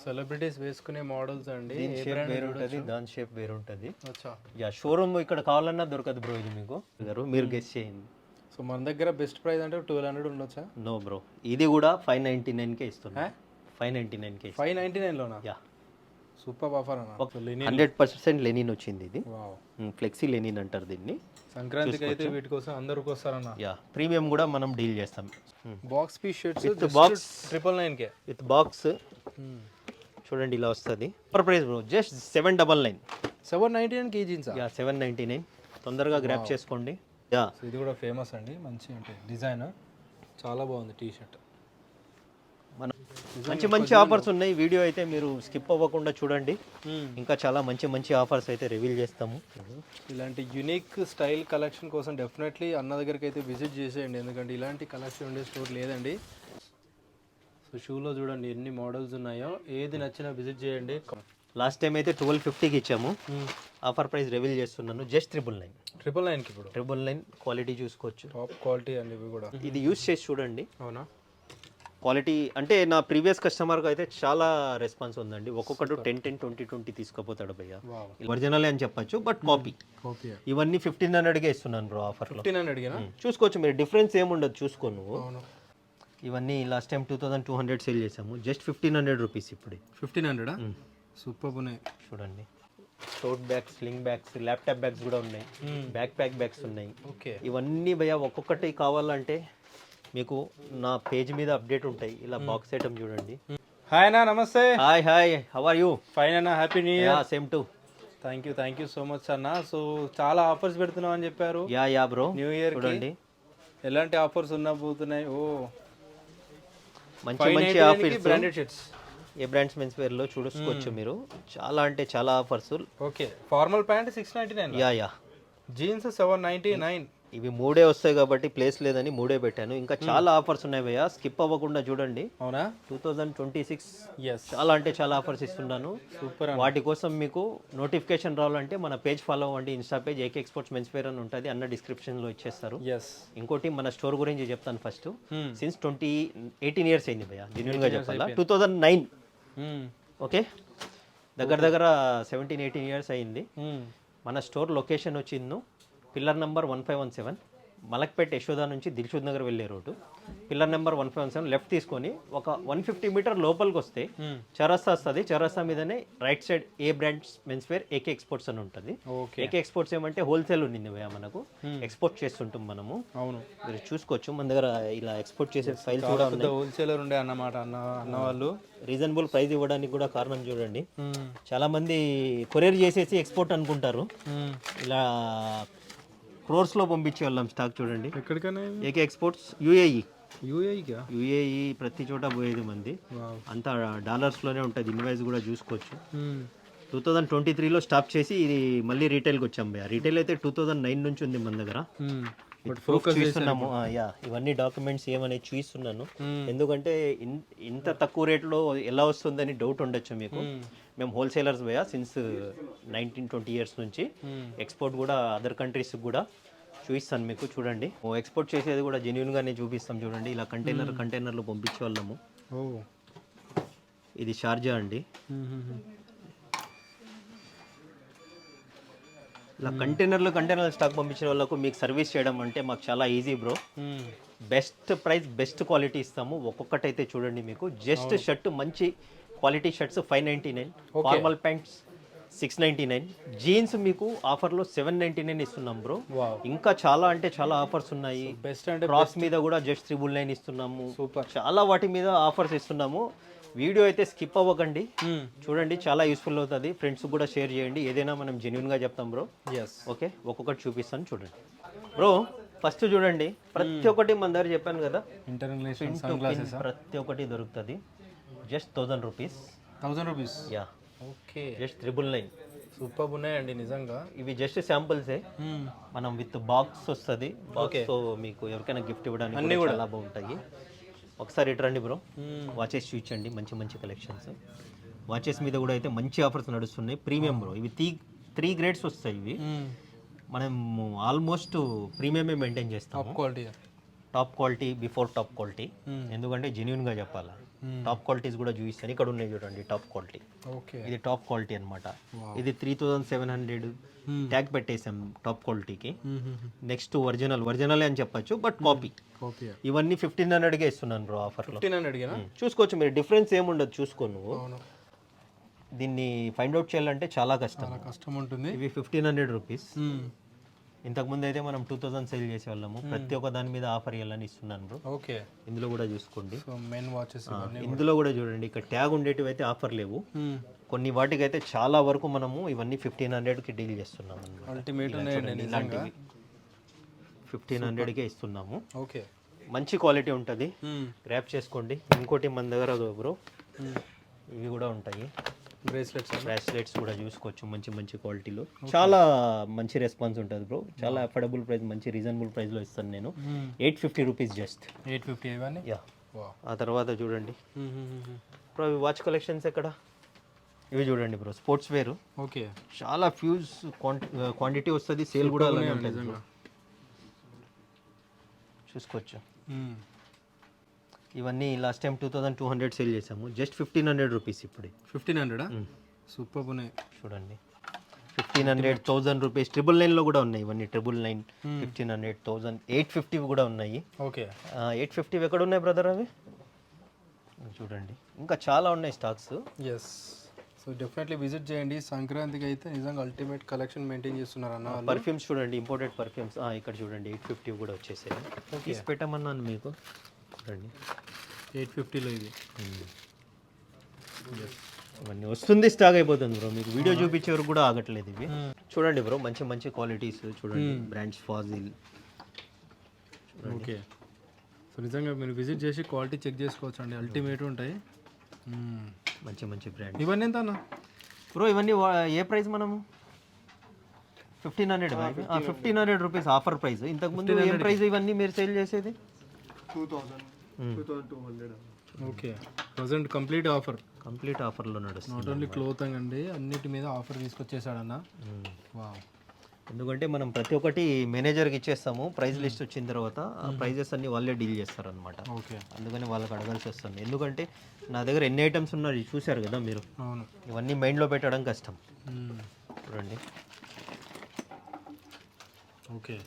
Celebrities వేసుకునే models అండి. దీని షేప్ వేరు ఉంటుంది, దాని షేప్ వేరు ఉంటుంది. అచ్చా, యా షోరూమ్ ఇక్కడ కావాలన్నా దొరకదు బ్రో. ఇది మీకు మీరు గెస్ చేయండి. సో మన దగ్గర బెస్ట్ ప్రైస్ అంటే 1200 ఉండొచ్చా? నో బ్రో, ఇది కూడా 599కే ఇస్తున్నా. 599కే 599లోనా? యా, సూపర్ ఆఫర్ అన్న. 100% లెనిన్ వచ్చింది. ఇది వావ్, ఫ్లెక్సీ లెనిన్ అంటారు దీన్ని. సంక్రాంతికి అయితే వీటి కోసం అందరికి వస్తారన్న. యా, ప్రీమియం కూడా మనం డీల్ చేస్తాం. Box piece shirts with box 999కే విత్ బాక్స్ చూడండి ఇలా వస్తుంది. Super price bro, just 799. 799కి ఈ జీన్స్. యా 799. తొందరగా గ్రాప్ చేసుకోండి. యా, ఇది కూడా ఫేమస్ అండి, మంచి అంటే డిజైన్ చాలా బాగుంది. టీ షర్ట్ మన మంచి మంచి ఆఫర్స్ ఉన్నాయి. వీడియో అయితే మీరు స్కిప్ అవ్వకుండా చూడండి. ఇంకా చాలా మంచి మంచి ఆఫర్స్ అయితే రివీల్ చేస్తాము. ఇలాంటి యునిక్ స్టైల్ కలెక్షన్ కోసం డెఫినెట్లీ అన్న దగ్గరికి అయితే విజిట్ చేసేయండి, ఎందుకంటే ఇలాంటి కలెక్షన్ ఉండే స్టోర్ లేదండి. సో షూలో చూడండి ఎన్ని మోడల్స్ ఉన్నాయో, ఏది నచ్చినా విజిట్ చేయండి. లాస్ట్ టైం అయితే 1250కి ఇచ్చాము. ఆఫర్ ప్రైస్ రివీల్ చేస్తున్నాను, జస్ట్ 999. 999కి ఇప్పుడు 999. క్వాలిటీ చూసుకోవచ్చు, టాప్ క్వాలిటీ అండి ఇవి కూడా. ఇది యూస్ చేసి చూడండి. అవునా? క్వాలిటీ అంటే నా ప్రీవియస్ కస్టమర్కి అయితే చాలా రెస్పాన్స్ ఉందండి. ఒక్కొక్కటి 10 20 20 తీసుకుపోతాడు భయ్య. ఒరిజినల్ అని చెప్పచ్చు, బట్ కాపీ. ఇవన్నీ 1500కే ఇస్తున్నాను బ్రో ఆఫర్లో. 1500గా చూసుకోవచ్చు మీరు, డిఫరెన్స్ ఏముండదు చూసుకో నువ్వు. ఇవన్నీ లాస్ట్ టైం 2200 సేల్ చేసాము, జస్ట్ 1500 రూపీస్ ఇప్పుడు. 1500 సూపర్ ఉన్నాయి చూడండి. Tote bags, sling bags, laptop bags కూడా ఉన్నాయి, బ్యాక్ ప్యాక్ బ్యాగ్స్ ఉన్నాయి. ఓకే, ఇవన్నీ భయ్య ఒక్కొక్కటి కావాలంటే మీకు నా పేజ్ మీద అప్డేట్ ఉంటాయి. ఇలా బాక్స్ ఐటమ్ చూడండి. హాయ్ అన్న, నమస్తే. Hi hi, how are you? Fine అన్న, happy new year. Same to. Thank you so much అన్న. సో చాలా ఆఫర్స్ పెడుతున్నాం అని చెప్పారు. యా బ్రో, న్యూ ఇయర్ చూడండి ఎలాంటి ఆఫర్స్ పోతున్నాయి. ఓ మంచి మంచి ఆఫర్స్, బ్రాండెడ్ షర్ట్స్. ఏ బ్రాండ్స్ మెన్స్ వేర్ లో చూసుకోవచ్చు మీరు. చాలా అంటే చాలా offers. Okay, formal pant 699. Yeah jeans 799. ఇవి 3 వస్తాయి కాబట్టి ప్లేస్ లేదని 3 పెట్టాను. ఇంకా చాలా ఆఫర్స్ ఉన్నాయి భయ్య, స్కిప్ అవ్వకుండా చూడండి. అవునా? 2026 ఎస్, చాలా అంటే చాలా ఆఫర్స్ ఇస్తున్నాను. సూపర్. వాటి కోసం మీకు నోటిఫికేషన్ రావాలంటే మన పేజ్ ఫాలో అవ్వండి. Insta page AK exports men's wear అని ఉంటుంది, అన్న డిస్క్రిప్షన్లో ఇచ్చేస్తారు. ఎస్. ఇంకోటి మన స్టోర్ గురించి చెప్తాను ఫస్ట్. సిన్స్ 18 ఇయర్స్ అయింది భయ్య, జెన్యూన్గా చెప్పాలా. 2009. ఓకే, దగ్గర 17-18 ఇయర్స్ అయింది. మన స్టోర్ లొకేషన్ వచ్చింది పిల్లర్ నెంబర్ 1517, మలక్పేట్ యశోద నుంచి దిల్షుద్ నగర్ వెళ్ళే రోడ్డు. పిల్లర్ నెంబర్ 1517 లెఫ్ట్ తీసుకొని ఒక 150 మీటర్ లోపలికి వస్తే చౌరస్తా వస్తుంది. చౌరస్తా మీదనే right side A brands men's wear AK exports అని ఉంటుంది. AK ఎక్స్పోర్ట్స్ ఏమంటే హోల్సేల్ ఉంది భయ్య, మనకు ఎక్స్పోర్ట్ చేస్తుంటాం మనము. అవును, మీరు చూసుకోవచ్చు మన దగ్గర ఇలా ఎక్స్పోర్ట్ చేసే ఫైల్స్ కూడా ఉన్నాయి. హోల్సేలర్ ఉండే అన్నమాట అన్న వాళ్ళు. రీజనబుల్ ప్రైస్ ఇవ్వడానికి కూడా కారణం చూడండి. చాలా మంది కొరియర్ చేసేసి ఎక్స్పోర్ట్ అనుకుంటారు. ఇలా క్రోర్స్లో పంపించే వాళ్ళం స్టాక్ చూడండి. ఎక్కడికైనా AK ఎక్స్పోర్ట్స్ UAE ప్రతి చోట పోయేది మంది. అంతా డాలర్స్లోనే ఉంటుంది, ఇన్వాయిస్ కూడా చూసుకోవచ్చు. 2023లో స్టాప్ చేసి ఇది మళ్ళీ రీటైల్కి వచ్చాం భయ్య. రీటైల్ అయితే 2009 నుంచి ఉంది మన దగ్గర. చూస్తున్నాము. ఇవన్నీ డాక్యుమెంట్స్ ఏమనేది చూపిస్తున్నాను, ఎందుకంటే ఇంత తక్కువ రేట్లో ఎలా వస్తుందని డౌట్ ఉండొచ్చు మీకు. మేము హోల్సేలర్స్ భయ్య సిన్స్ 19-20 ఇయర్స్ నుంచి. ఎక్స్పోర్ట్ కూడా అదర్ కంట్రీస్కి కూడా చూపిస్తాను మీకు. చూడండి, ఎక్స్పోర్ట్ చేసేది కూడా జెన్యూన్గానే చూపిస్తాం చూడండి. ఇలా కంటైనర్లు పంపించే వాళ్ళము. ఇది షార్జా అండి. ఇలా కంటైనర్లు స్టాక్ పంపించిన వాళ్ళకు మీకు సర్వీస్ చేయడం అంటే మాకు చాలా easy bro. Best price, best quality ఇస్తాము. ఒక్కొక్కటి అయితే చూడండి మీకు. జస్ట్ షర్ట్ మంచి quality shirts 599, formal pants 699, jeans మీకు ఆఫర్లో 799 ఇస్తున్నాం బ్రో. ఇంకా చాలా అంటే చాలా ఆఫర్స్ ఉన్నాయి. బెస్ట్ అంటే క్రాస్ మీద కూడా జస్ట్ 999 ఇస్తున్నాము. సూపర్, చాలా వాటి మీద ఆఫర్స్ ఇస్తున్నాము. వీడియో అయితే స్కిప్ అవ్వకండి, చూడండి, చాలా యూస్ఫుల్ అవుతుంది. ఫ్రెండ్స్ కూడా షేర్ చేయండి. ఏదైనా మనం జెన్యూన్గా చెప్తాం బ్రో. ఓకే, ఒక్కొక్కటి చూపిస్తాను చూడండి బ్రో. ఫస్ట్ చూడండి, ప్రతి ఒక్కటి మన దగ్గర చెప్పాను కదా, ఇంటర్నేషనల్ ప్రతి ఒక్కటి దొరుకుతుంది. Just 1000 rupees. 1000 rupees. Yeah, okay, just 999. Super ఉన్నాయండి నిజంగా. ఇవి జస్ట్ శాంపుల్సే. మనం విత్ బాక్స్ వస్తుంది. బాక్స్తో మీకు ఎవరికైనా గిఫ్ట్ ఇవ్వడానికి చాలా బాగుంటాయి. ఒకసారి ఇటు రండి బ్రో, వాచెస్ చూపించండి. మంచి మంచి కలెక్షన్స్. వాచెస్ మీద కూడా అయితే మంచి ఆఫర్స్ నడుస్తున్నాయి. ప్రీమియం బ్రో, ఇవి 3 గ్రేడ్స్ వస్తాయి. ఇవి మనం ఆల్మోస్ట్ ప్రీమియమే మెయింటైన్ చేస్తాం. Top quality before top quality. ఎందుకంటే జెన్యూన్గా చెప్పాలా, టాప్ క్వాలిటీస్ కూడా చూపిస్తాను. ఇక్కడ ఉన్నాయి చూడండి టాప్ క్వాలిటీ. ఓకే, ఇది టాప్ క్వాలిటీ అనమాట. ఇది 3700 ట్యాగ్ పెట్టేసాం టాప్ క్వాలిటీకి. నెక్స్ట్ ఒరిజినల్ అని చెప్పొచ్చు, బట్ కాపీ. ఇవన్నీ 1500కే ఇస్తున్నాను బ్రో ఆఫర్లో. 1500 చూసుకోవచ్చు మీరు, డిఫరెన్స్ ఏముండదు చూసుకో నువ్వు. దీన్ని ఫైండ్ అవుట్ చేయాలంటే చాలా కష్టం ఉంటుంది. ఇవి 1500 రూపీస్. ఇంతకుముందు అయితే మనం 2000 సేల్ చేసేవాళ్ళము. ప్రతి ఒక్క దాని మీద ఆఫర్ ఇవ్వాలని ఇస్తున్నాను బ్రో. ఓకే, ఇందులో కూడా చూసుకోండి. మెయిన్ వాచెస్ ఇందులో కూడా చూడండి, ఇక్కడ ట్యాగ్ ఉండేటివి అయితే ఆఫర్ లేవు. కొన్ని వాటికి అయితే చాలా వరకు మనము ఇవన్నీ 1500కి డీల్ చేస్తున్నాం అన్నమాట. అల్టిమేట్ ఇలాంటివి 1500కే ఇస్తున్నాము. ఓకే, మంచి క్వాలిటీ ఉంటుంది, గ్రాప్ చేసుకోండి. ఇంకోటి మన దగ్గర బ్రో ఇవి కూడా ఉంటాయి, బ్రాస్లెట్స్ కూడా చూసుకోవచ్చు. మంచి క్వాలిటీలో చాలా మంచి రెస్పాన్స్ ఉంటుంది బ్రో. చాలా అఫోర్డబుల్ ప్రైస్, మంచి రీజనబుల్ ప్రైస్లో ఇస్తాను నేను. 850 రూపీస్ జస్ట్. 850 ఇవన్నీ. యా, ఆ తర్వాత చూడండి బ్రో ఇవి వాచ్ కలెక్షన్స్ ఎక్కడ. ఇవి చూడండి బ్రో, స్పోర్ట్స్ వేర్. ఓకే, చాలా ఫ్యూజ్ క్వాంటిటీ వస్తుంది, సేల్ కూడా అలాగే ఉంటుంది bro. చూసుకోవచ్చు. ఇవన్నీ లాస్ట్ టైం 2200 సేల్ చేసాము, జస్ట్ 1500 రూపీస్ ఇప్పుడు. 1500 సూపర్ ఉన్నాయి చూడండి. 1500, 1000 రూపీస్. 999లో కూడా ఉన్నాయి ఇవన్నీ. 999, 1500, 1000, 850 కూడా ఉన్నాయి. ఓకే, 850 ఎక్కడ ఉన్నాయి బ్రదర్ అవి చూడండి. ఇంకా చాలా ఉన్నాయి stocks. Yes, so definitely visit చేయండి. సంక్రాంతికి అయితే నిజంగా అల్టిమేట్ కలెక్షన్ మెయింటైన్ చేస్తున్నారు అన్న. పర్ఫ్యూమ్స్ చూడండి, ఇంపోర్టెడ్ పర్ఫ్యూమ్స్. ఇక్కడ చూడండి 850 కూడా వచ్చేసాయి. తీసి పెట్టమన్నాను మీకు చూడండి. 850లో ఇది ఇవన్నీ వస్తుంది, స్టాక్ అయిపోతుంది బ్రో. మీకు వీడియో చూపించే వరకు కూడా ఆగట్లేదు ఇవి. చూడండి బ్రో, మంచి క్వాలిటీస్ చూడండి. బ్రాండ్స్ ఫాజిల్. ఓకే, సో నిజంగా మీరు విజిట్ చేసి క్వాలిటీ చెక్ చేసుకోవచ్చు అండి, అల్టిమేట్ ఉంటాయి. మంచి బ్రాండ్. ఇవన్నీ ఎంత అన్న బ్రో? ఇవన్నీ ఏ ప్రైస్ మనము 1500. 1500 రూపీస్ ఆఫర్ ప్రైస్. ఇంతకుముందు ఏం ప్రైస్ ఇవన్నీ మీరు సేల్ చేసేది? 2200. ఓకే, ప్రజెంట్ కంప్లీట్ ఆఫర్లో నడుస్తుంది. నాట్ ఓన్లీ క్లోతింగ్ అండి, అన్నిటి మీద ఆఫర్ తీసుకొచ్చేసాడన్న. వావ్, ఎందుకంటే మనం ప్రతి ఒక్కటి మేనేజర్కి ఇచ్చేస్తాము. ప్రైస్ లిస్ట్ వచ్చిన తర్వాత ఆ ప్రైజెస్ అన్ని వాళ్ళే డీల్ చేస్తారనమాట. ఓకే, అందుకని వాళ్ళకి అడగాల్సి వస్తుంది. ఎందుకంటే నా దగ్గర ఎన్ని ఐటమ్స్ ఉన్నాయి చూశారు కదా మీరు. అవును, ఇవన్నీ మైండ్లో పెట్టడం కష్టం. చూడండి. Okay,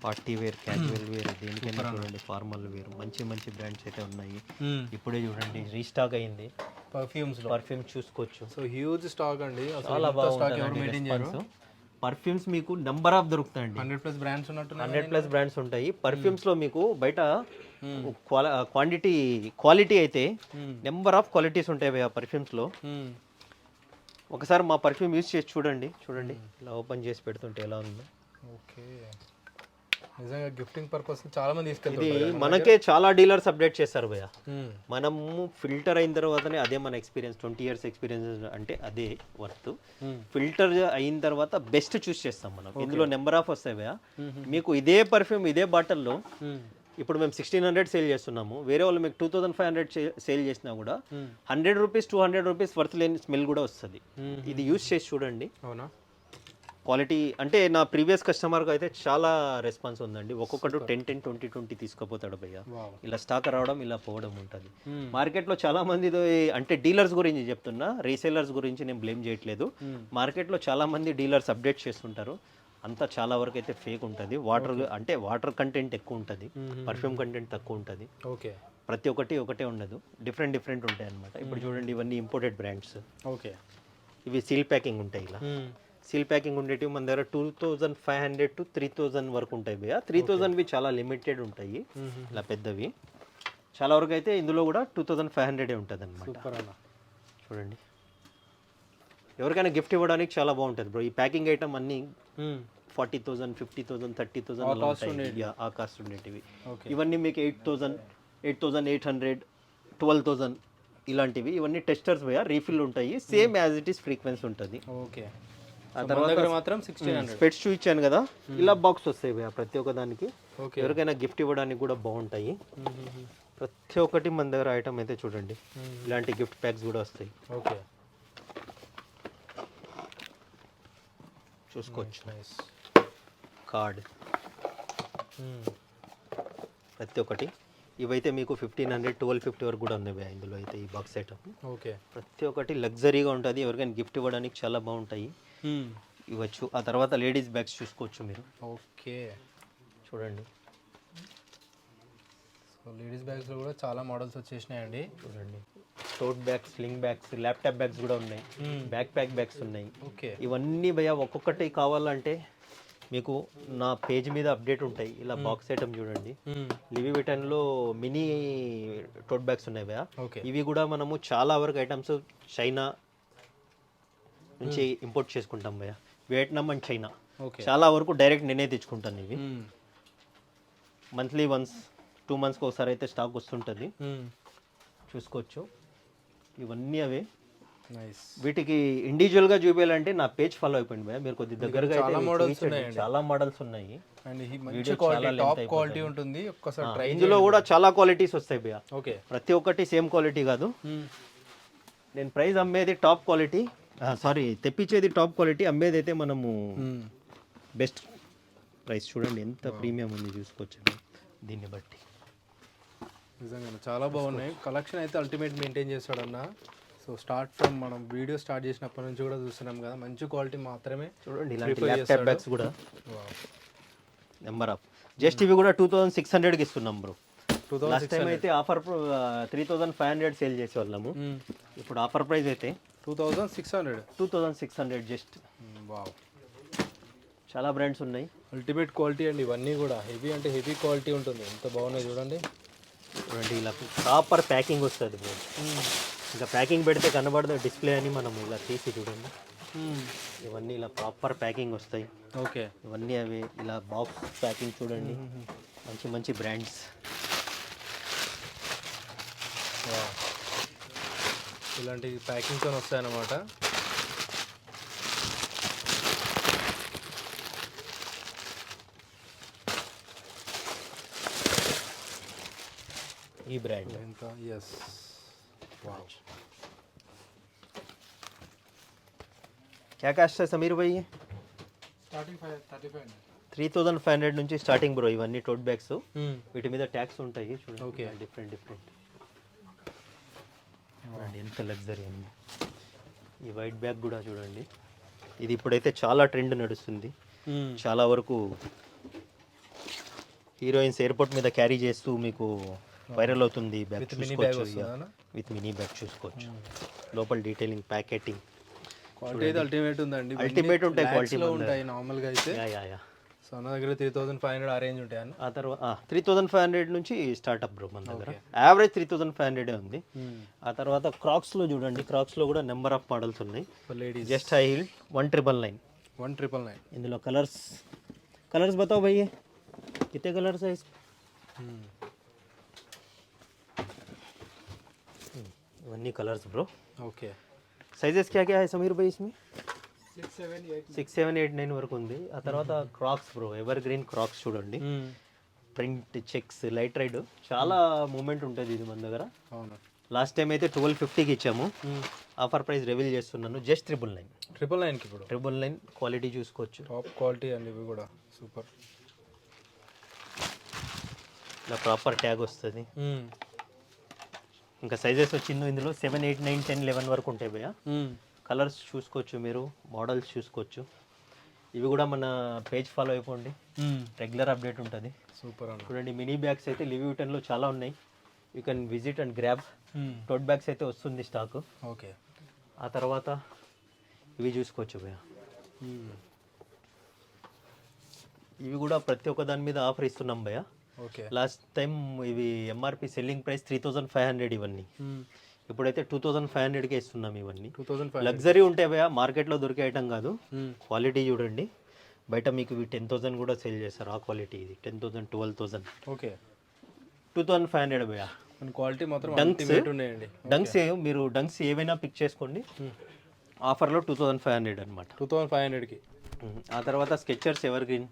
party wear, casual wear, దేనికైనా చూడండి. ఫార్మల్ వేర్, మంచి బ్రాండ్స్ అయితే ఉన్నాయి. ఇప్పుడే చూడండి రీస్టాక్ అయింది పర్ఫ్యూమ్స్ చూసుకోవచ్చు. సో హ్యూజ్ స్టాక్ అండి, చాలా బాగుంటుంది. పర్ఫ్యూమ్స్ మీకు నెంబర్ ఆఫ్ దొరుకుతాయండి. 100+ బ్రాండ్స్ ఉన్నట్టు. 100+ బ్రాండ్స్ ఉంటాయి. పర్ఫ్యూమ్స్ లో మీకు బయట క్వాలిటీ అయితే నెంబర్ ఆఫ్ క్వాలిటీస్ ఉంటాయి ఆ పర్ఫ్యూమ్స్ లో. ఒకసారి మా పర్ఫ్యూమ్ యూజ్ చేసి చూడండి. ఇలా ఓపెన్ చేసి పెడుతుంటే ఎలా ఉందో. ఓకే, నిజంగా గిఫ్టింగ్ పర్పస్ చాలా మంది ఇది మనకే చాలా డీలర్స్ అప్డేట్ చేస్తారు భయ్య. మనము ఫిల్టర్ అయిన తర్వాతనే, అదే మన ఎక్స్పీరియన్స్, 20 years ఎక్స్పీరియన్స్ అంటే అదే వర్త్. ఫిల్టర్ అయిన తర్వాత బెస్ట్ చూస్ చేస్తాం మనం. ఇందులో నెంబర్ ఆఫ్ వస్తాయి భయ్య. మీకు ఇదే పర్ఫ్యూమ్ ఇదే బాటిల్లో ఇప్పుడు మేము 1600 సేల్ చేస్తున్నాము. వేరే వాళ్ళు మీకు 2500 సేల్ చేసినా కూడా 100 రూపీస్ 200 రూపీస్ వర్త్ లేని స్మెల్ కూడా వస్తుంది. ఇది యూజ్ చేసి చూడండి. అవునా, క్వాలిటీ అంటే నా ప్రీవియస్ కస్టమర్కి అయితే చాలా రెస్పాన్స్ ఉందండి. ఒక్కొక్కటి 10, 20 తీసుకుపోతాడు భయ్య. ఇలా స్టాక్ రావడం, ఇలా పోవడం ఉంటుంది. మార్కెట్లో చాలా మంది, అంటే డీలర్స్ గురించి చెప్తున్నా, రీసేలర్స్ గురించి నేను బ్లేమ్ చేయట్లేదు. మార్కెట్లో చాలా మంది డీలర్స్ అప్డేట్ చేస్తుంటారు. అంతా చాలా వరకు అయితే ఫేక్ ఉంటుంది. వాటర్ కంటెంట్ ఎక్కువ ఉంటుంది, పర్ఫ్యూమ్ కంటెంట్ తక్కువ ఉంటుంది. ఓకే, ప్రతి ఒక్కటి ఒకటే ఉండదు, డిఫరెంట్ ఉంటాయి అనమాట. ఇప్పుడు చూడండి ఇవన్నీ ఇంపోర్టెడ్ బ్రాండ్స్. ఓకే, ఇవి సీల్ ప్యాకింగ్ ఉంటాయి. ఇలా సీల్ ప్యాకింగ్ ఉండేటివి మన దగ్గర 2500 to 3000 వరకు ఉంటాయి భయ్య. 3000వి చాలా లిమిటెడ్ ఉంటాయి, ఇలా పెద్దవి. చాలా వరకు అయితే ఇందులో కూడా 2500 ఉంటుంది అనమాట. చూడండి, ఎవరికైనా గిఫ్ట్ ఇవ్వడానికి చాలా బాగుంటుంది బ్రో. ఈ ప్యాకింగ్ ఐటమ్ అన్ని 40,000, 50,000, 30,000 ఆ కాస్ట్ ఉండేటివి. ఇవన్నీ మీకు 8,000, 8,800, 12,000 ఇలాంటివి. ఇవన్నీ టెస్టర్స్ భయ్య, రీఫిల్ ఉంటాయి. Same as it is frequency ఉంటుంది. ఓకే, ఆ తర్వాత మాత్రం 1600 స్పెట్స్ చూపించాను కదా, ఇలా బాక్స్ వస్తాయి భయ్య ప్రతి ఒక్క దానికి. ఎవరికైనా గిఫ్ట్ ఇవ్వడానికి కూడా బాగుంటాయి. ప్రతి ఒక్కటి మన దగ్గర ఐటమ్ అయితే చూడండి, ఇలాంటి గిఫ్ట్ ప్యాక్స్ కూడా వస్తాయి. ఓకే, చూసుకోవచ్చు. కార్డ్ ప్రతి ఒక్కటి. ఇవైతే మీకు 1500 1250 వరకు కూడా ఉంది భయ్యా ఇందులో అయితే ఈ బాక్స్ ఐటమ్. ఓకే. ప్రతి ఒక్కటి లగ్జరీగా ఉంటుంది, ఎవరికైనా గిఫ్ట్ ఇవ్వడానికి చాలా బాగుంటాయి, ఇవ్వచ్చు. ఆ తర్వాత లేడీస్ బ్యాగ్స్ చూసుకోవచ్చు మీరు. ఓకే చూడండి, సో లేడీస్ బ్యాగ్స్లో కూడా చాలా మోడల్స్ వచ్చేసినాయండి. చూడండి tote bags, sling bags, laptop bags కూడా ఉన్నాయి, బ్యాక్ ప్యాక్ బ్యాగ్స్ ఉన్నాయి. ఓకే. ఇవన్నీ భయ్యా ఒక్కొక్కటి కావాలంటే మీకు నా పేజ్ మీద అప్డేట్ ఉంటాయి. ఇలా బాక్స్ ఐటమ్ చూడండి, లివీ విటన్లో మినీ టోట్ బ్యాగ్స్ ఉన్నాయి భయ్యా. ఓకే. ఇవి కూడా మనము చాలా వరకు ఐటమ్స్ చైనా నుంచి ఇంపోర్ట్ చేసుకుంటాం భయ్యా, వియట్నాం అండ్ చైనా. ఓకే. చాలా వరకు డైరెక్ట్ నేనే తెచ్చుకుంటాను. ఇవి మంత్లీ వన్స్ 2 monthsకి ఒకసారి అయితే స్టాక్ వస్తుంటుంది, చూసుకోవచ్చు. ఇవన్నీ అవే. నైస్. వీటికి ఇండివిజువల్గా చూపించాలంటే నా పేజ్ ఫాలో అయిపోయింది భయ్యా, మీరు కొద్ది దగ్గరగా చాలా మోడల్స్ ఉన్నాయండి. చాలా మోడల్స్ ఉన్నాయి. అండ్ ఈ మంచి క్వాలిటీ, టాప్ క్వాలిటీ ఉంటుంది. ఒక్కసారి ట్రై. ఇందులో కూడా చాలా క్వాలిటీస్ వస్తాయి భయ్యా, ఓకే. ప్రతి ఒక్కటి సేమ్ క్వాలిటీ కాదు. నేను ప్రైస్ అమ్మేది టాప్ క్వాలిటీ, సారీ తెప్పించేది టాప్ క్వాలిటీ, అమ్మేది అయితే మనము బెస్ట్ ప్రైస్. చూడండి ఎంత ప్రీమియం ఉంది, చూసుకోవచ్చు దీన్ని బట్టి. నిజంగా చాలా బాగున్నాయి. కలెక్షన్ అయితే అల్టిమేట్ మెయింటైన్ చేస్తాడన్న. సో స్టార్ట్ ఫ్రమ్ మనం వీడియో స్టార్ట్ చేసినప్పటి నుంచి కూడా చూస్తున్నాం కదా, మంచి క్వాలిటీ మాత్రమే. చూడండి ఇలాంటి ల్యాప్టాప్ బ్యాగ్స్ కూడా నెంబర్ ఆఫ్. జస్ట్ ఇవి కూడా 2600కి ఇస్తున్నాం బ్రో. లాస్ట్ టైం అయితే ఆఫర్ 3500 సేల్ చేసేవాళ్ళము, ఇప్పుడు ఆఫర్ ప్రైస్ అయితే 2600 జస్ట్. వావ్, చాలా బ్రాండ్స్ ఉన్నాయి, అల్టిమేట్ క్వాలిటీ అండి. ఇవన్నీ కూడా హెవీ అంటే హెవీ క్వాలిటీ ఉంటుంది. ఎంత బాగున్నాయి చూడండి. చూడండి ఇలా ప్రాపర్ ప్యాకింగ్ వస్తుంది బ్రో, ఇంకా ప్యాకింగ్ పెడితే కనబడదు డిస్ప్లే అని మనం ఇలా తీసి చూడండి. ఇవన్నీ ఇలా ప్రాపర్ ప్యాకింగ్ వస్తాయి. ఓకే. ఇవన్నీ అవి ఇలా బాక్స్ ప్యాకింగ్ చూడండి, మంచి మంచి బ్రాండ్స్. ఇలాంటి ప్యాకింగ్తో వస్తాయన్నమాట. ఈ బ్రాండ్ ఎంత. ఎస్. వావ్. क्या कास्ट है समीर भाई? స్టార్టింగ్ 3500. 3500 నుంచి స్టార్టింగ్ బ్రో. ఇవన్నీ టోట్ బ్యాగ్స్, వీటి మీద ట్యాక్స్ ఉంటాయి చూడండి. ఓకే. డిఫరెంట్ ఎంత లగ్జరీ అండి. ఈ వైట్ బ్యాగ్ కూడా చూడండి, ఇది ఇప్పుడైతే చాలా ట్రెండ్ నడుస్తుంది. చాలా వరకు హీరోయిన్స్ ఎయిర్పోర్ట్ మీద క్యారీ చేస్తూ మీకు వైరల్ అవుతుంది. బ్యాగ్ చూసుకోవచ్చు, విత్ మినీ బ్యాగ్ చూసుకోవచ్చు. లోపల డీటెయిలింగ్, ప్యాకెటింగ్ క్వాలిటీ అయితే అల్టిమేట్ ఉందండి. అల్టిమేట్ ఉంటాయి, క్వాలిటీలో ఉంటాయి నార్మల్గా అయితే. సో అన్న దగ్గర 3500 ఆ రేంజ్ ఉంటాయి అన్న. ఆ తర్వాత 3500 నుంచి స్టార్ట్అప్ బ్రో మన దగ్గర. యావరేజ్ 3500 ఉంది. ఆ తర్వాత క్రాక్స్లో చూడండి, క్రాక్స్లో కూడా నెంబర్ ఆఫ్ మోడల్స్ ఉన్నాయి. Just high heel 1999. 1999. ఇందులో కలర్స్ బతాओ भैया, कितने कलर्स है इसमें? इवన్నీ కలర్స్ బ్రో. ఓకే. సైజెస్ क्या क्या है समीर भाई इसमें? 6, 7, 8, 9 వరకు ఉంది. ఆ తర్వాత Crocs bro, evergreen Crocs చూడండి, ప్రింట్, చెక్స్, లైట్ రైడ్, చాలా మూమెంట్ ఉంటుంది ఇది మన దగ్గర. అవును. లాస్ట్ టైం అయితే 1250కి ఇచ్చాము. ఆఫర్ ప్రైస్ రివీల్ చేస్తున్నాను, జస్ట్ 999. 999కి ఇప్పుడు 999. క్వాలిటీ చూసుకోవచ్చు, టాప్ క్వాలిటీ అండి. ఇవి కూడా సూపర్. ఇలా ప్రాపర్ ట్యాగ్ వస్తుంది. ఇంకా సైజెస్ వచ్చిందో ఇందులో 7, 8, 9, 10, 11 వరకు ఉంటాయి భయ్యా. కలర్స్ చూసుకోవచ్చు మీరు, మోడల్స్ చూసుకోవచ్చు. ఇవి కూడా మన పేజ్ ఫాలో అయిపోండి, రెగ్యులర్ అప్డేట్ ఉంటుంది. సూపర్ అండి. చూడండి మినీ బ్యాగ్స్ అయితే లివీ విటన్లో చాలా ఉన్నాయి, you can visit and grab. Tote bags అయితే వస్తుంది స్టాక్. ఓకే. ఆ తర్వాత ఇవి చూసుకోవచ్చు భయ్యా. ఇవి కూడా ప్రతి ఒక్క దాని మీద ఆఫర్ ఇస్తున్నాం భయ్యా. ఓకే. లాస్ట్ టైం ఇవి ఎంఆర్పి సెల్లింగ్ ప్రైస్ 3500 ఇవన్నీ, ఇప్పుడైతే 2500కే ఇస్తున్నాం. ఇవన్నీ 2500 లగ్జరీ ఉంటాయి భయ్యా, మార్కెట్లో దొరికే ఐటమ్ కాదు. క్వాలిటీ చూడండి, బయట మీకు ఇవి 10,000 కూడా సేల్ చేస్తారు. ఆ క్వాలిటీ ఇది 10,000, 12,000. ఓకే. 2500 భయ్యా. క్వాలిటీ మాత్రం అల్టిమేట్ ఉన్నాయండి. మీరు డంక్స్ ఏవైనా పిక్ చేసుకోండి, ఆఫర్లో 2500 అనమాట. 2500కి. ఆ తర్వాత స్కెచర్స్ ఎవర్ గ్రీన్,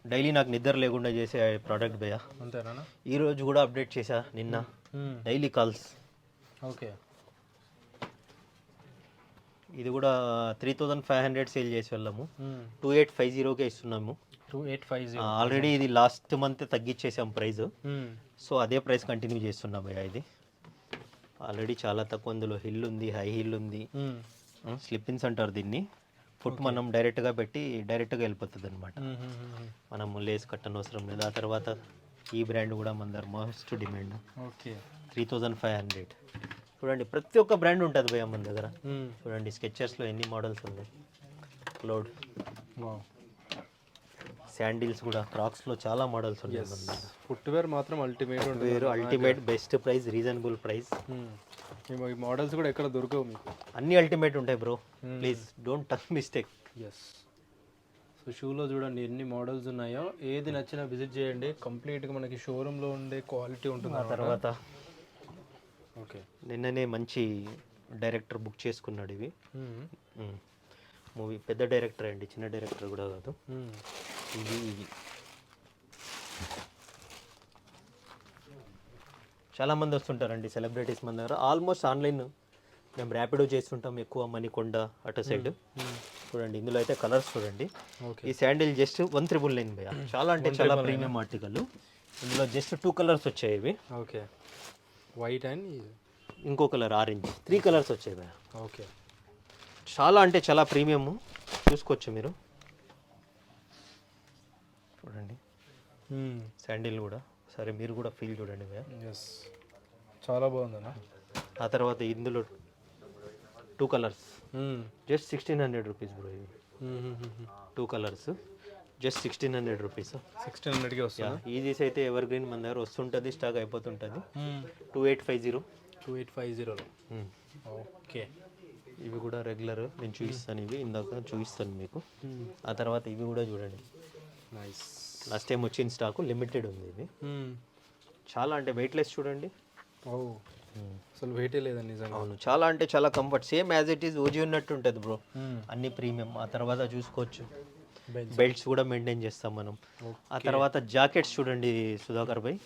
డైలీ నాకు నిద్ర లేకుండా చేసే ప్రోడక్ట్ భయ్యా. అంతేనా? ఈ రోజు కూడా అప్డేట్ చేశా నిన్న, డైలీ కాల్స్. ఓకే. ఇది కూడా 3500 సేల్ చేసి వెళ్ళాము, 2850కే ఇస్తున్నాము. 2850. ఆల్రెడీ ఇది లాస్ట్ మంత్ తగ్గించేసాం ప్రైస్. సో అదే ప్రైస్ కంటిన్యూ చేస్తున్నా భయ్యా. ఇది ఆల్రెడీ చాలా తక్కువ, ఇందులో హిల్ ఉంది, హై హిల్ ఉంది, స్లిప్పిన్స్ అంటారు దీన్ని. ఫుట్ మనం డైరెక్ట్గా పెట్టి డైరెక్ట్గా వెళ్ళిపోతుంది అనమాట, మనం లేస్ కట్టనవసరం లేదు. ఆ తర్వాత ఈ బ్రాండ్ కూడా మన దగ్గర మోస్ట్ డిమాండ్. ఓకే 3500. చూడండి ప్రతి ఒక్క బ్రాండ్ ఉంటుంది భయ్యా మన దగ్గర. చూడండి స్కెచర్స్లో ఎన్ని మోడల్స్ ఉన్నాయి. క్లౌడ్, శాండిల్స్ కూడా, క్రాక్స్లో చాలా మోడల్స్ ఉన్నాయి మన దగ్గర. ఫుట్వేర్ మాత్రం అల్టిమేట్ ఉంటుంది. వేరు ultimate, best price, reasonable price. ఈ మోడల్స్ కూడా ఎక్కడ దొరకవు మీకు, అన్ని అల్టిమేట్ ఉంటాయి bro. Please don't touch mistake. Yes. So షూలో చూడండి ఎన్ని మోడల్స్ ఉన్నాయో, ఏది నచ్చినా విజిట్ చేయండి. కంప్లీట్గా మనకి షోరూంలో ఉండే క్వాలిటీ ఉంటుంది. ఆ తర్వాత ఓకే నిన్ననే మంచి డైరెక్టర్ బుక్ చేసుకున్నాడు ఇవి. మూవీ పెద్ద డైరెక్టర్ అండి, చిన్న డైరెక్టర్ కూడా కాదు. ఇవి చాలామంది వస్తుంటారండి సెలబ్రిటీస్ మన దగ్గర. ఆల్మోస్ట్ ఆన్లైన్ మేము ర్యాపిడో చేస్తుంటాం ఎక్కువ, మణికొండ అటు సైడ్. చూడండి ఇందులో అయితే కలర్స్ చూడండి. ఈ శాండిల్ జస్ట్ 1999 భయ్యా. చాలా అంటే చాలా ప్రీమియం ఆర్టికల్. ఇందులో జస్ట్ 2 కలర్స్ వచ్చాయి ఇవి. ఓకే వైట్ అండ్ ఇంకో కలర్ ఆరెంజ్, 3 కలర్స్ వచ్చాయి భయ్యా. ఓకే చాలా అంటే చాలా ప్రీమియం, చూసుకోవచ్చు మీరు. చూడండి శాండిల్ కూడా సరే, మీరు కూడా ఫీల్ చూడండి భయ్యా. ఎస్ చాలా బాగుందన్నా. ఆ తర్వాత ఇందులో 2 కలర్స్ జస్ట్ 1600 రూపీస్ బ్రో. ఇవి 2 కలర్స్ జస్ట్ 1600 రూపీస్. 1600కి వస్తుంది. ఈజీస్ అయితే ఎవర్ గ్రీన్ మన దగ్గర వస్తుంటుంది, స్టాక్ అయిపోతుంటుంది. 2850. 2850లో. ఓకే ఇవి కూడా రెగ్యులర్, నేను చూపిస్తాను. ఇవి ఇందాక చూపిస్తాను మీకు. ఆ తర్వాత ఇవి కూడా చూడండి, నైస్. లాస్ట్ టైం వచ్చిన స్టాకు లిమిటెడ్ ఉంది. ఇది చాలా అంటే వెయిట్లెస్ చూడండి. అసలు వెయిటే లేదండి నిజంగా. అవును, చాలా అంటే చాలా comfort, same as it is OG ఉన్నట్టు ఉంటుంది బ్రో. అన్ని ప్రీమియం. ఆ తర్వాత చూసుకోవచ్చు బెల్ట్స్ కూడా మెయింటైన్ చేస్తాం మనం. ఆ తర్వాత జాకెట్స్ చూడండి సుధాకర్ భాయ్,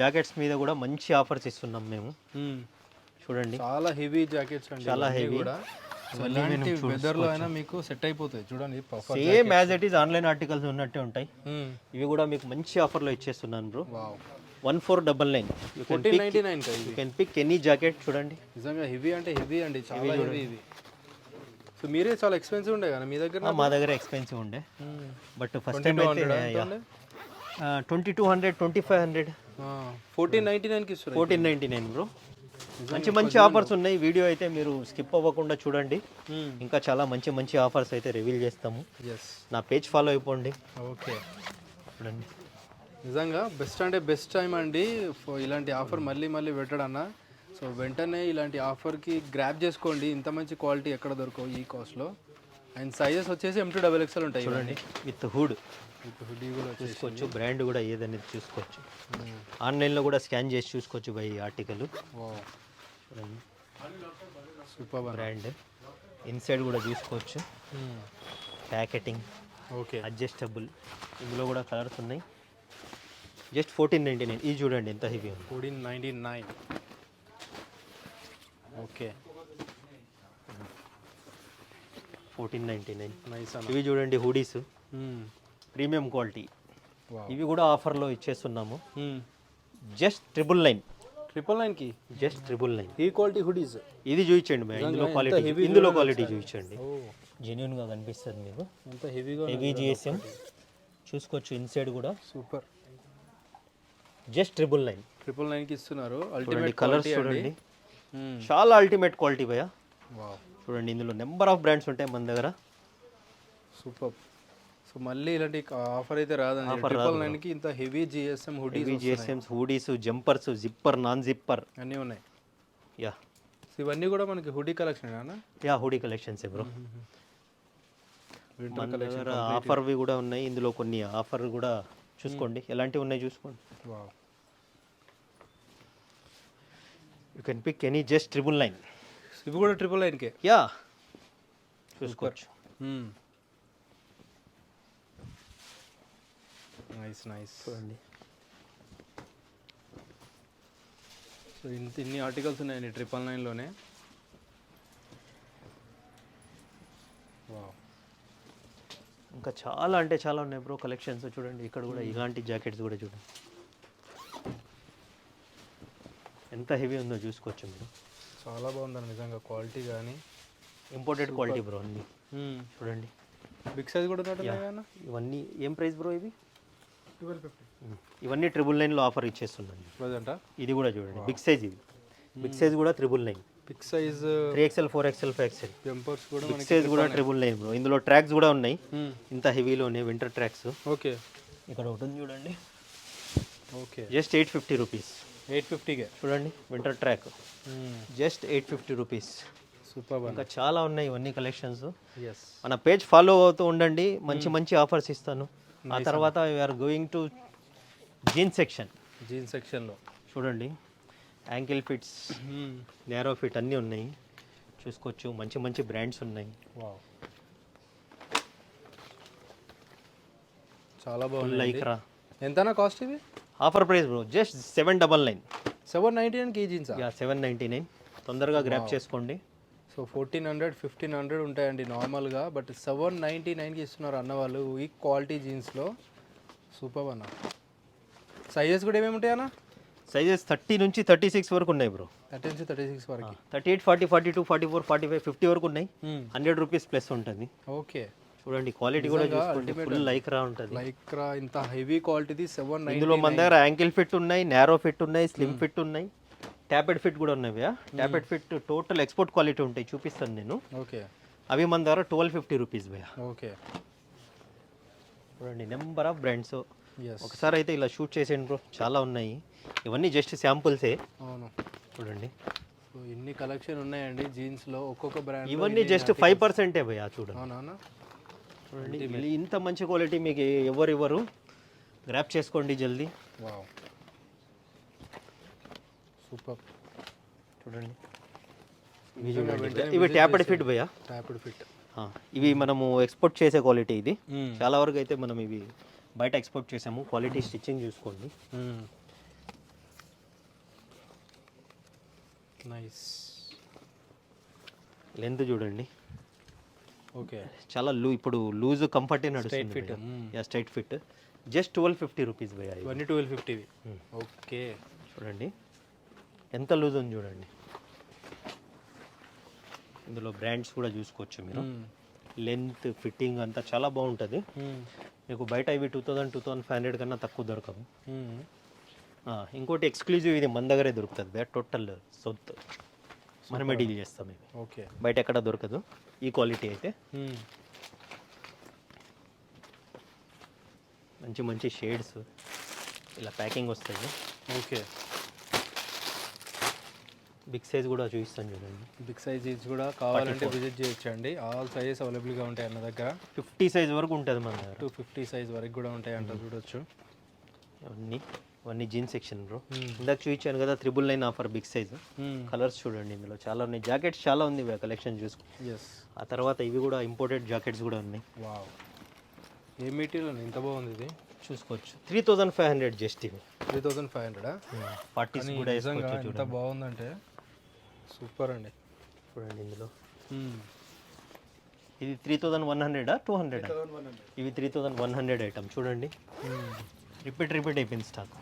జాకెట్స్ మీద కూడా మంచి ఆఫర్స్ ఇస్తున్నాం మేము. చూడండి చాలా హెవీ జాకెట్స్ అండి, చాలా హెవీ కూడా. ఎలాంటి వెదర్ లో అయినా మీకు సెట్ అయిపోతాయి. చూడండి same as it is online articles ఉన్నట్టే ఉంటాయి. ఇవి కూడా మీకు మంచి ఆఫర్లో ఇచ్చేస్తున్నాను bro. 1499. You can pick any jacket. చూడండి నిజంగా హెవీ అంటే హెవీ అండి, చాలా హెవీ ఇవి. సో మీరే చాలా ఎక్స్పెన్సివ్ ఉండే కదా మీ దగ్గర? మా దగ్గర ఎక్స్పెన్సివ్ ఉండే, బట్ ఫస్ట్ టైం అయితే 2200, 2500, 1499కి ఇస్తారు. 1499 బ్రో. మంచి మంచి ఆఫర్స్ ఉన్నాయి. వీడియో అయితే మీరు స్కిప్ అవ్వకుండా చూడండి, ఇంకా చాలా మంచి మంచి ఆఫర్స్ అయితే రివీల్ చేస్తాము. నా పేజ్ ఫాలో అయిపోండి. ఓకే చూడండి నిజంగా బెస్ట్ అంటే బెస్ట్ టైం అండి ఇలాంటి ఆఫర్ మళ్ళీ మళ్ళీ పెట్టడన్నా. సో వెంటనే ఇలాంటి ఆఫర్కి గ్రాప్ చేసుకోండి. ఇంత మంచి క్వాలిటీ ఎక్కడ దొరకవు ఈ కాస్ట్లో. అండ్ సైజెస్ వచ్చేసి M2XXL ఉంటాయి చూడండి, విత్ హుడ్. హుడీ కూడా చూసుకోవచ్చు, బ్రాండ్ కూడా ఏదనేది చూసుకోవచ్చు. ఆన్లైన్లో కూడా స్కాన్ చేసి చూసుకోవచ్చు by article. Super brand. Inside కూడా చూసుకోవచ్చు, ప్యాకెటింగ్ ఓకే, అడ్జస్టబుల్. ఇందులో కూడా కలర్స్ ఉన్నాయి. జస్ట్ 1499. ఇది చూడండి ఎంత హెవీ ఉంది. 1499. ఓకే 1499. నైస్. ఇవి చూడండి హుడీస్, ప్రీమియం క్వాలిటీ. ఇవి కూడా ఆఫర్లో ఇచ్చేస్తున్నాము. జస్ట్ 999. 999కి జస్ట్ 999. ఈ క్వాలిటీ హుడీస్. ఇది చూపించండి మేడం, ఇందులో క్వాలిటీ చూపించండి. జెన్యున్గా కనిపిస్తుంది మీకు. ఎంత హెవీగా, హెవీ జిఎస్ఎం చూసుకోవచ్చు. ఇన్సైడ్ కూడా సూపర్. జస్ట్ 999. 999కి ఇస్తున్నారు. అల్టిమేట్ కలర్స్ చూడండి, చాలా అల్టిమేట్ క్వాలిటీ భయ్యా. చూడండి ఇందులో నెంబర్ ఆఫ్ బ్రాండ్స్ ఉంటాయి మన దగ్గర. సూపర్. సో మళ్ళీ ఇలాంటి ఆఫర్ అయితే రాదండి. 999కి ఇంత heavy GSM hoodies, GSMs, hoodies, jumpers, zipper, non zipper అన్నీ ఉన్నాయి. యా, ఇవన్నీ కూడా మనకి హుడీ కలెక్షన్ అన్న. Yeah, hoodie collections bro. మన దగ్గర ఆఫర్వి కూడా ఉన్నాయి. ఇందులో కొన్ని ఆఫర్ కూడా చూసుకోండి, ఎలాంటివి ఉన్నాయి చూసుకోండి. You can pick any. Just 999. ఇవి కూడా 999కే. యా, చూసుకోవచ్చు. Nice nice. చూడండి సో ఇన్ని ఆర్టికల్స్ ఉన్నాయండి 999లోనే. ఇంకా చాలా అంటే చాలా ఉన్నాయి బ్రో కలెక్షన్స్. చూడండి ఇక్కడ కూడా ఇలాంటి జాకెట్స్ కూడా చూడండి. ఎంత హెవీ ఉందో చూసుకోవచ్చు మీరు. చాలా బాగుందండి నిజంగా క్వాలిటీ కానీ. ఇంపోర్టెడ్ క్వాలిటీ బ్రో అన్నీ చూడండి. బిగ్ సైజ్ కూడా ఉన్నట్టున్నాయి కదా. ఇవన్నీ ఏం ప్రైస్ బ్రో ఇవి? 1250 ఇవన్నీ 999లో ఆఫర్ ఇచ్చేస్తున్నాను. ప్రజెంటా. ఇది కూడా చూడండి బిగ్ సైజ్, ఇది బిగ్ సైజ్ కూడా 999. Big size 3XL 4XL 5XL jumpers కూడా బిగ్ సైజ్ కూడా 999 బ్రో. ఇందులో ట్రాక్స్ కూడా ఉన్నాయి, ఇంత హెవీలోనే వింటర్ ట్రాక్స్. ఓకే. ఇక్కడ ఒకటి చూడండి, ఓకే. Just 850 rupees. 850కే చూడండి winter track, just 850 rupees. Super. ఇంకా చాలా ఉన్నాయి ఇవన్నీ కలెక్షన్స్. ఎస్. మన పేజ్ ఫాలో అవుతూ ఉండండి, మంచి మంచి ఆఫర్స్ ఇస్తాను. ఆ తర్వాత we're going to jeans section. Jeans సెక్షన్లో చూడండి యాంకిల్ ఫిట్స్, నేరో ఫిట్ అన్నీ ఉన్నాయి, చూసుకోవచ్చు. మంచి మంచి బ్రాండ్స్ ఉన్నాయి. వావ్, చాలా బాగుంది. లైక్రా ఎంతనా కాస్ట్ ఇది? Offer price bro, just 799. 799కి జీన్స్. యా 799. తొందరగా గ్రాప్ చేసుకోండి. సో 1400 1500 ఉంటాయండి నార్మల్గా, బట్ 799కి ఇస్తున్నారు అన్న వాళ్ళు ఈ క్వాలిటీ జీన్స్లో. సూపర్ అన్న. సైజెస్ కూడా ఏమేమి ఉంటాయి అన్న? సైజెస్ 30 నుంచి 36 వరకు ఉన్నాయి బ్రో. 30 నుంచి 36 వరకు. 38 40 42 44 45 50 వరకు ఉన్నాయి. 100 రూపీస్ ప్లస్ ఉంటుంది. ఓకే. చూడండి క్వాలిటీ కూడా చూసుకోండి, ఫుల్ లైక్రా ఉంటుంది. లైక్రా ఇంత హెవీ క్వాలిటీది 799. ఇందులో మన దగ్గర యాంకిల్ ఫిట్ ఉన్నాయి, నేరో ఫిట్ ఉన్నాయి, స్లిమ్ ఫిట్ ఉన్నాయి, ట్యాపెడ్ ఫిట్ కూడా ఉన్నాయి భయ్యా. ట్యాపెడ్ ఫిట్ టోటల్ ఎక్స్పోర్ట్ క్వాలిటీ ఉంటాయి, చూపిస్తాను నేను. ఓకే. అవి మన దగ్గర 1250 రూపీస్ భయ్యా. ఓకే. చూడండి నెంబర్ ఆఫ్ బ్రాండ్స్. ఎస్. ఒకసారి అయితే ఇలా షూట్ చేసేయండి బ్రో, చాలా ఉన్నాయి. ఇవన్నీ జస్ట్ శాంపుల్సే. అవును. చూడండి సో ఇన్ని కలెక్షన్ ఉన్నాయండి జీన్స్లో, ఒక్కొక్క బ్రాండ్. ఇవన్నీ జస్ట్ 5%. భయ్యా చూడండి. అవునా? చూడండి ఇంత మంచి క్వాలిటీ మీకు ఎవరు ఇవ్వరు, గ్రాప్ చేసుకోండి జల్దీ. Wow, super. చూడండి ఇవి ట్యాపెడ్ ఫిట్ భయ్యా. ట్యాపెడ్ ఫిట్. ఇవి మనము ఎక్స్పోర్ట్ చేసే క్వాలిటీ ఇది. చాలా వరకు అయితే మనం ఇవి బయట ఎక్స్పోర్ట్ చేసాము. క్వాలిటీ స్టిచ్చింగ్ చూసుకోండి. నైస్. లెంత్ చూడండి. ఓకే. చాలా ఇప్పుడు లూజ్ కంఫర్టే నడుస్తుంది. Fit. Yeah straight fit. Just 1250 rupees భయ్యా. ఇవన్నీ 1250. ఓకే. చూడండి ఎంత లూజ్ ఉంది చూడండి. ఇందులో బ్రాండ్స్ కూడా చూసుకోవచ్చు మీరు. లెంత్ ఫిట్టింగ్ అంతా చాలా బాగుంటుంది. మీకు బయట ఇవి 2000 2500 కన్నా తక్కువ దొరకవు. ఇంకోటి ఎక్స్క్లూజివ్, ఇది మన దగ్గరే దొరుకుతుంది భయ్యా. టోటల్ సౌత్ మనమే డీల్ చేస్తాం ఇవి. ఓకే. బయట ఎక్కడ దొరకదు ఈ క్వాలిటీ అయితే. మంచి మంచి షేడ్స్ ఇలా ప్యాకింగ్ వస్తుంది. ఓకే. బిగ్ సైజ్ కూడా చూపిస్తాను చూడండి. బిగ్ సైజ్ జీన్స్ కూడా కావాలంటే విజిట్ చేయొచ్చండి. ఆల్ సైజెస్ అవైలబుల్గా ఉంటాయి అన్న దగ్గర. 50 సైజ్ వరకు ఉంటుంది మన దగ్గర. 250 సైజ్ వరకు కూడా ఉంటాయి అంట, చూడొచ్చు. ఇవన్నీ జీన్స్ సెక్షన్ బ్రో. ఇందాక చూపించాను కదా 999 ఆఫర్ బిగ్ సైజ్. కలర్స్ చూడండి, ఇందులో చాలా ఉన్నాయి. జాకెట్స్ చాలా ఉంది కలెక్షన్ చూసుకో. ఎస్. ఆ తర్వాత ఇవి కూడా ఇంపోర్టెడ్ జాకెట్స్ కూడా ఉన్నాయి. వావ్, ఏ మెటీరియల్ ఇంత బాగుంది ఇది, చూసుకోవచ్చు. 3500 జస్ట్ ఇవి. 3500. పార్టీస్ కూడా నిజంగా ఎంత బాగుందంటే సూపర్ అండి. చూడండి ఇందులో ఇది 3100 200. ఇవి 3100 ఐటమ్. చూడండి రిపీట్ అయిపోయింది స్టాక్.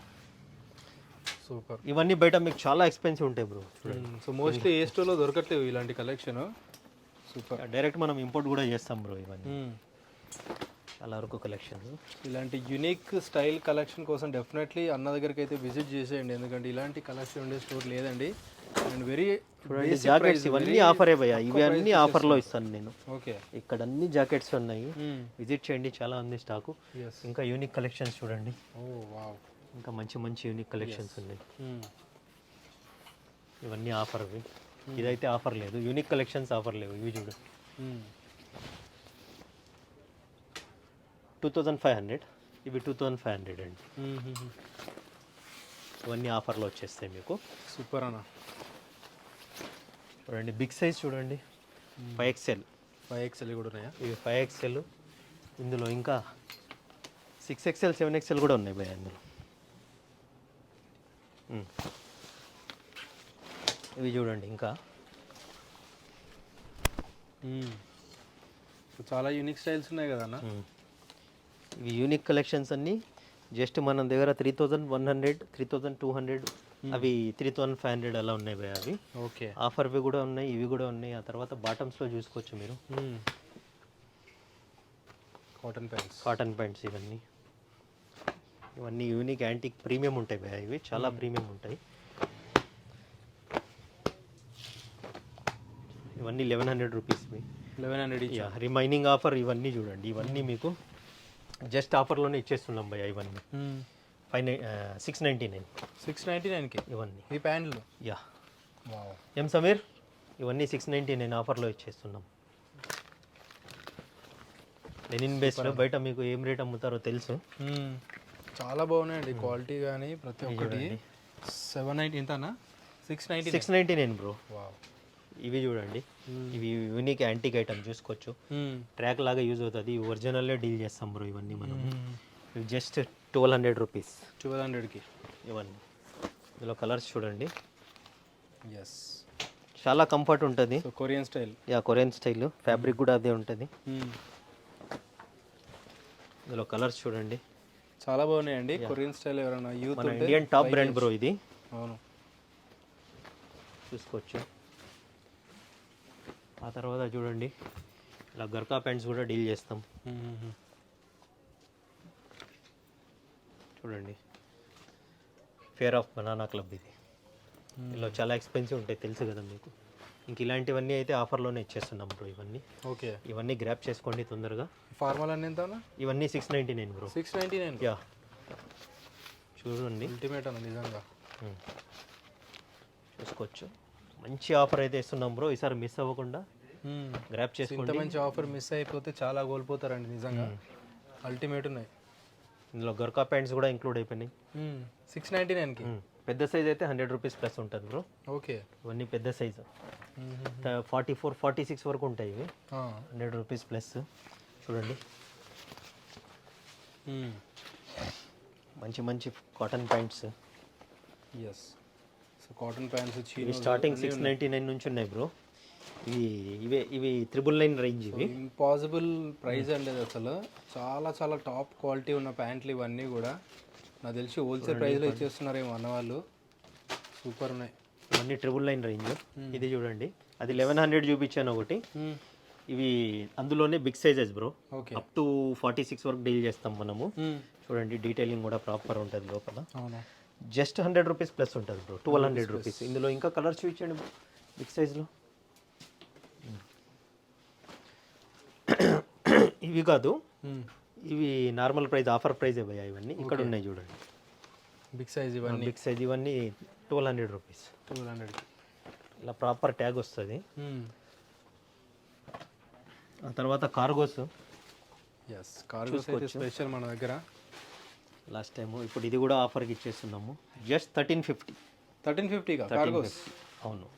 సూపర్. ఇవన్నీ బయట మీకు చాలా ఎక్స్పెన్సివ్ ఉంటాయి బ్రో. సో మోస్ట్లీ ఏ స్టోర్లో దొరకట్లేవు ఇలాంటి కలెక్షన్. సూపర్. డైరెక్ట్ మనం ఇంపోర్ట్ కూడా చేస్తాం బ్రో. ఇవన్నీ చాలా వరకు కలెక్షన్. ఇలాంటి యునిక్ స్టైల్ కలెక్షన్ కోసం డెఫినెట్లీ అన్న దగ్గరికి అయితే విజిట్ చేసేయండి, ఎందుకంటే ఇలాంటి కలెక్షన్ ఉండే స్టోర్ లేదండి. అండ్ వెరీ జాకెట్స్ ఇవన్నీ ఆఫరే భయ్యా. ఇవి అన్ని ఆఫర్లో ఇస్తాను నేను. ఓకే. ఇక్కడ అన్ని జాకెట్స్ ఉన్నాయి, విజిట్ చేయండి. చాలా ఉంది స్టాకు. ఎస్. ఇంకా యూనిక్ కలెక్షన్స్ చూడండి. ఓ వావ్, ఇంకా మంచి మంచి యూనిక్ కలెక్షన్స్ ఉన్నాయి. ఇవన్నీ ఆఫర్వి. ఇదైతే ఆఫర్ లేదు. యూనిక్ కలెక్షన్స్ ఆఫర్ లేవు. ఇవి చూడు 2500. ఇవి 2500 అండి. ఇవన్నీ ఆఫర్లో వచ్చేస్తాయి మీకు. సూపర్ అన్న. చూడండి బిగ్ సైజ్ చూడండి. 5XL. 5XL కూడా ఉన్నాయా? ఇవి 5XL. ఇందులో ఇంకా 6XL 7XL కూడా ఉన్నాయి భయ్యా ఇందులో. ఇవి చూడండి ఇంకా చాలా యూనిక్ స్టైల్స్ ఉన్నాయి కదా అన్న. ఇవి యూనిక్ కలెక్షన్స్ అన్నీ జస్ట్ మన దగ్గర 3100 3200 అవి 3500 అలా ఉన్నాయి భయ్య అవి. ఓకే. ఆఫర్వి కూడా ఉన్నాయి, ఇవి కూడా ఉన్నాయి. ఆ తర్వాత బాటమ్స్లో చూసుకోవచ్చు మీరు, కాటన్ ప్యాంట్స్ ఇవన్నీ యూనిక్ యాంటిక్ ప్రీమియం ఉంటాయి భయ్య, ఇవి చాలా ప్రీమియం ఉంటాయి. ఇవన్నీ 1100 రూపీస్. 1100 రిమైనింగ్ ఆఫర్ ఇవన్నీ చూడండి, ఇవన్నీ మీకు జస్ట్ ఆఫర్లోనే ఇచ్చేస్తున్నాం భయ్య. ఇవన్నీ 699కి ఇవన్నీ ఈ ప్యాంట్లు. యా ఏం సమీర్, ఇవన్నీ 699 ఆఫర్లో ఇచ్చేస్తున్నాం. లెనిన్ బేస్లో బయట మీకు ఏం రేట్ అమ్ముతారో తెలుసు. చాలా బాగున్నాయండి క్వాలిటీ కానీ ప్రతి ఒక్కటి. 790 ఎంతనా? 699 బ్రో. ఇవి చూడండి, ఇవి యూనిక్ యాంటిక్ ఐటమ్ చూసుకోవచ్చు. ట్రాక్ లాగా యూజ్ అవుతుంది, ఒరిజినల్లే డీల్ చేస్తాం బ్రో ఇవన్నీ మనం. ఇవి జస్ట్ 1200 రూపీస్. 1200కి ఇవన్నీ. ఇందులో కలర్స్ చూడండి, ఎస్ చాలా కంఫర్ట్ ఉంటుంది. Korean style. Korean style, fabric కూడా అదే ఉంటుంది. ఇందులో కలర్స్ చూడండి, చాలా బాగున్నాయండి. కొరియన్ స్టైల్ ఎవరైనా యూత్ మన ఇండియన్ టాప్ బ్రాండ్ బ్రో ఇది. అవును, చూసుకోవచ్చు. ఆ తర్వాత చూడండి, ఇలా గర్కా ప్యాంట్స్ కూడా డీల్ చేస్తాం. చూడండి, ఫేర్ ఆఫ్ బనానా క్లబ్ ఇది. ఇలా చాలా ఎక్స్పెన్సివ్ ఉంటాయి తెలుసు కదా మీకు. ఇంక ఇలాంటివన్నీ అయితే ఆఫర్లోనే ఇచ్చేస్తున్నాం బ్రో ఇవన్నీ. ఓకే, ఇవన్నీ గ్రాప్ చేసుకోండి తొందరగా. ఫార్మల్ అన్ని ఎంత? ఇవన్నీ 699 బ్రో. 699. యా చూడండి, అల్టిమేట్ అన్న నిజంగా. చూసుకోవచ్చు, మంచి ఆఫర్ అయితే ఇస్తున్నాం బ్రో. ఈసారి మిస్ అవ్వకుండా గ్రాప్ చేసుకోండి. ఇంత మంచి ఆఫర్ మిస్ అయిపోతే చాలా కోల్పోతారండి నిజంగా. అల్టిమేట్ ఉన్నాయి. ఇందులో గర్కా ప్యాంట్స్ కూడా ఇంక్లూడ్ అయిపోయినాయి. 699కి. పెద్ద సైజ్ అయితే 100 రూపీస్ ప్లస్ ఉంటుంది బ్రో. ఓకే, ఇవన్నీ పెద్ద సైజు 44, 46 వరకు ఉంటాయి ఇవి. 100 రూపీస్ ప్లస్. చూడండి, మంచి మంచి cotton pants. Yes, so cotton pants ఇవి స్టార్టింగ్ 699 నుంచి ఉన్నాయి బ్రో. ఇవి 999 రేంజ్. ఇవి ఇంపాసిబుల్ ప్రైస్ అండి అది అసలు. చాలా చాలా టాప్ క్వాలిటీ ఉన్న ప్యాంట్లు ఇవన్నీ కూడా. నాకు తెలిసి హోల్సేల్ ప్రైస్లో ఇచ్చేస్తున్నారేమో అన్నవాళ్ళు. సూపర్ ఉన్నాయి. ఇవన్నీ 999 రేంజ్. ఇది చూడండి, అది 1100 చూపించాను ఒకటి. ఇవి అందులోనే big sizes bro. Okay, up to 46 వరకు డీల్ చేస్తాం మనము. చూడండి, డీటెయిలింగ్ కూడా ప్రాపర్ ఉంటుంది లోపల. అవునా, జస్ట్ 100 రూపీస్ ప్లస్ ఉంటుంది బ్రో. 1200 రూపీస్. ఇందులో ఇంకా కలర్స్ చూపించండి బ్రో బిగ్ సైజ్లో. ఇవి కాదు, ఇవి నార్మల్ ప్రైస్, ఆఫర్ ప్రైస్ భయ్యా ఇవన్నీ. ఇక్కడ ఉన్నాయి చూడండి, బిగ్ సైజ్ ఇవన్నీ. బిగ్ సైజ్ ఇవన్నీ 1200 రూపీస్. 1200. ఇలా ప్రాపర్ ట్యాగ్ వస్తుంది. ఆ తర్వాత కార్గోస్. ఎస్, కార్గోస్ అయితే స్పెషల్ మన దగ్గర లాస్ట్ టైం. ఇప్పుడు ఇది కూడా ఆఫర్కి ఇచ్చేస్తున్నాము. జస్ట్ 1350. 1350గా కార్గోస్. అవును,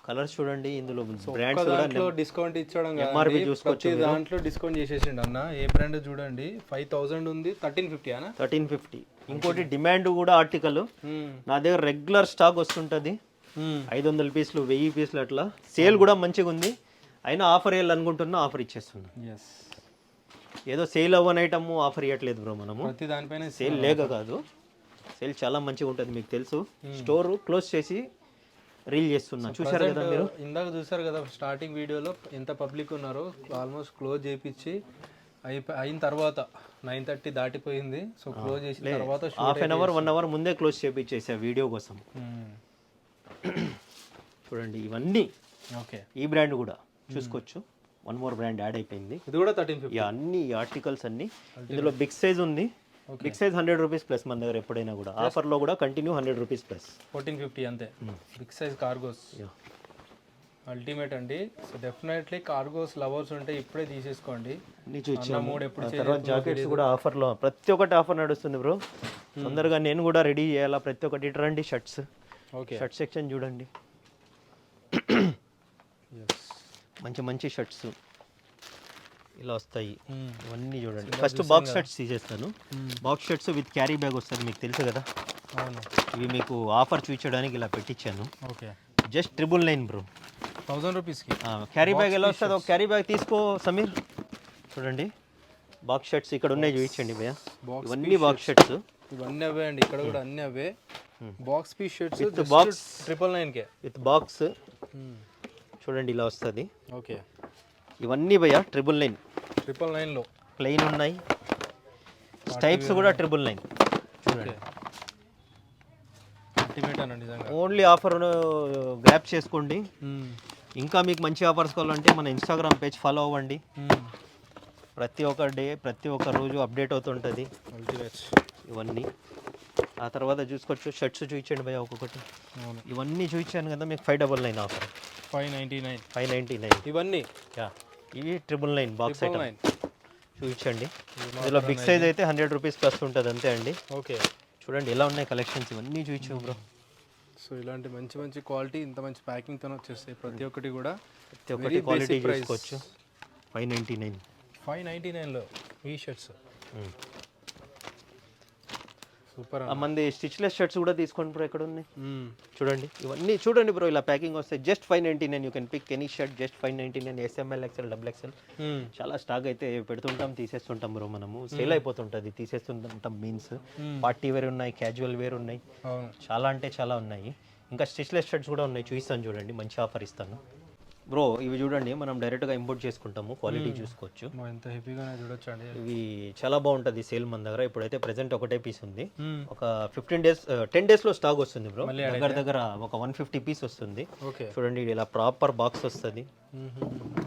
కలర్స్ చూడండి. ఇందులో బ్రాండ్స్ కూడా డిస్కౌంట్ ఇచ్చడం ఎంఆర్పి చూసుకోవచ్చు. దాంట్లో డిస్కౌంట్ చేసేసిండు అన్న. ఏ బ్రాండ్ చూడండి, 5000 ఉంది, 1350 అన్న. 1350. ఇంకోటి డిమాండ్ కూడా ఆర్టికల్ నా దగ్గర రెగ్యులర్ స్టాక్ వస్తుంటుంది. 500 పీసులు, 1000 పీసులు అట్లా. సేల్ కూడా మంచిగా ఉంది. అయినా ఆఫర్ వేయాలనుకుంటున్నా, ఆఫర్ ఇచ్చేస్తున్నా. ఏదో సేల్ అవ్వని ఐటమ్ ఆఫర్ ఇవ్వట్లేదు బ్రో మనము. ప్రతి దానిపైన సేల్ లేక కాదు, సేల్ చాలా మంచిగా ఉంటుంది. మీకు తెలుసు, స్టోర్ క్లోజ్ చేసి రీల్ చేస్తున్నా. చూసారు కదా మీరు, ఇందాక చూసారు కదా స్టార్టింగ్ వీడియోలో ఎంత పబ్లిక్ ఉన్నారో. ఆల్మోస్ట్ క్లోజ్ చేయించి అయిన తర్వాత 9:30 దాటిపోయింది. సో క్లోజ్ చేసిన తర్వాత హాఫ్ అన్ అవర్ 1 అవర్ ముందే క్లోజ్ చేయించేసా వీడియో కోసం. చూడండి, ఇవన్నీ ఓకే. ఈ బ్రాండ్ కూడా చూసుకోవచ్చు. 1 మోర్ బ్రాండ్ యాడ్ అయిపోయింది. ఇది కూడా 1350. అన్ని ఆర్టికల్స్ అన్ని. ఇందులో బిగ్ సైజ్ ఉంది. బిగ్ సైజ్ 100 రూపీస్ ప్లస్ మన దగ్గర ఎప్పుడైనా కూడా. ఆఫర్లో కూడా కంటిన్యూ 100 రూపీస్ ప్లస్. 1450 అంతే. బిగ్ సైజ్ కార్గోస్ అల్టిమేట్ అండి. సో డెఫినెట్లీ కార్గోస్ లవర్స్ ఉంటే ఇప్పుడే తీసేసుకోండి. తర్వాత జాకెట్స్ కూడా ఆఫర్లో, ప్రతి ఒక్కటి ఆఫర్ నడుస్తుంది బ్రో. తొందరగా నేను కూడా రెడీ చేయాలా ప్రతి ఒక్కటి. రండి, షర్ట్స్. ఓకే, షర్ట్ సెక్షన్ చూడండి, మంచి మంచి షర్ట్స్ ఇలా వస్తాయి. ఇవన్నీ చూడండి. ఫస్ట్ బాక్స్ షర్ట్స్ తీసేస్తాను. Box shirts with carry bag వస్తుంది, మీకు తెలుసు కదా. ఇవి మీకు ఆఫర్ చూపించడానికి ఇలా పెట్టించాను. Okay, just 999 bro. 1000 రూపీస్కి క్యారీ బ్యాగ్ ఎలా వస్తుంది? ఒక క్యారీ బ్యాగ్ తీసుకో సమీర్. చూడండి, బాక్స్ షర్ట్స్ ఇక్కడ ఉన్నాయి, చూపించండి భయ్యా. ఇవన్నీ బాక్స్ షర్ట్స్. ఇవన్నీ అవే అండి, ఇక్కడ కూడా అన్నీ అవే. Box piece shirts With box. 999K. With box చూడండి ఇలా వస్తుంది. ఓకే, ఇవన్నీ భయ్య 999 999లో ప్లెయిన్ ఉన్నాయి. స్టైప్స్ కూడా 999 చూడండి. అల్టిమేట్ అన్న నిజంగా. ఓన్లీ ఆఫర్ గ్రాప్ చేసుకోండి. ఇంకా మీకు మంచి ఆఫర్స్ కావాలంటే మన ఇన్స్టాగ్రామ్ పేజ్ ఫాలో అవ్వండి. ప్రతి ఒక్క డే ప్రతి ఒక్క రోజు అప్డేట్ అవుతుంటుంది అల్టిమేట్. ఇవన్నీ. ఆ తర్వాత చూసుకోవచ్చు. షర్ట్స్ చూపించండి భయ్య ఒక్కొక్కటి. అవును, ఇవన్నీ చూపించాను కదా మీకు 599 ఆఫర్. 599 599 ఇవన్నీ. యా, ఇవి 999 బాక్స్ ఐటమ్ 999. చూపించండి. ఇందులో బిగ్ సైజ్ అయితే 100 రూపీస్ ప్లస్ ఉంటుంది అంతే అండి. ఓకే, చూడండి ఎలా ఉన్నాయి కలెక్షన్స్. ఇవన్నీ చూపించాము బ్రో. సో ఇలాంటి మంచి మంచి క్వాలిటీ, ఇంత మంచి ప్యాకింగ్తో వచ్చేస్తాయి ప్రతి ఒక్కటి కూడా. ప్రతి ఒక్కటి క్వాలిటీ చూసుకోవచ్చు. 599 599లో ఈ షర్ట్స్ సూపర్. మంది స్టిచ్లెస్ షర్ట్స్ కూడా తీసుకోండి బ్రో. ఎక్కడ ఉన్నాయి చూడండి. ఇవన్నీ చూడండి బ్రో, ఇలా ప్యాకింగ్ వస్తాయి. Just 599. You can pick any shirt. Just 599. SML, XL, XXL. చాలా స్టాక్ అయితే పెడుతుంటాం, తీసేస్తుంటాం బ్రో. మనము సేల్ అయిపోతుంటుంది, తీసేస్తుంటాం. మీన్స్ పార్టీ వేర్ ఉన్నాయి, క్యాజువల్ వేర్ ఉన్నాయి, చాలా అంటే చాలా ఉన్నాయి. ఇంకా స్టిచ్లెస్ షర్ట్స్ కూడా ఉన్నాయి, చూపిస్తాను చూడండి. మంచి ఆఫర్ ఇస్తాను బ్రో. ఇవి చూడండి, మనం డైరెక్ట్గా ఇంపోర్ట్ చేసుకుంటాము. క్వాలిటీ చూసుకోవచ్చు. ఎంత హెవీగానే చూడొచ్చు అండి. ఇవి చాలా బాగుంటుంది సేల్ మన దగ్గర. ఇప్పుడైతే ప్రెసెంట్ ఒకటే పీస్ ఉంది. ఒక 10 డేస్లో స్టాక్ వస్తుంది బ్రో. దగ్గర ఒక 150 పీస్ వస్తుంది. ఓకే, చూడండి ఇలా ప్రాపర్ బాక్స్ వస్తుంది.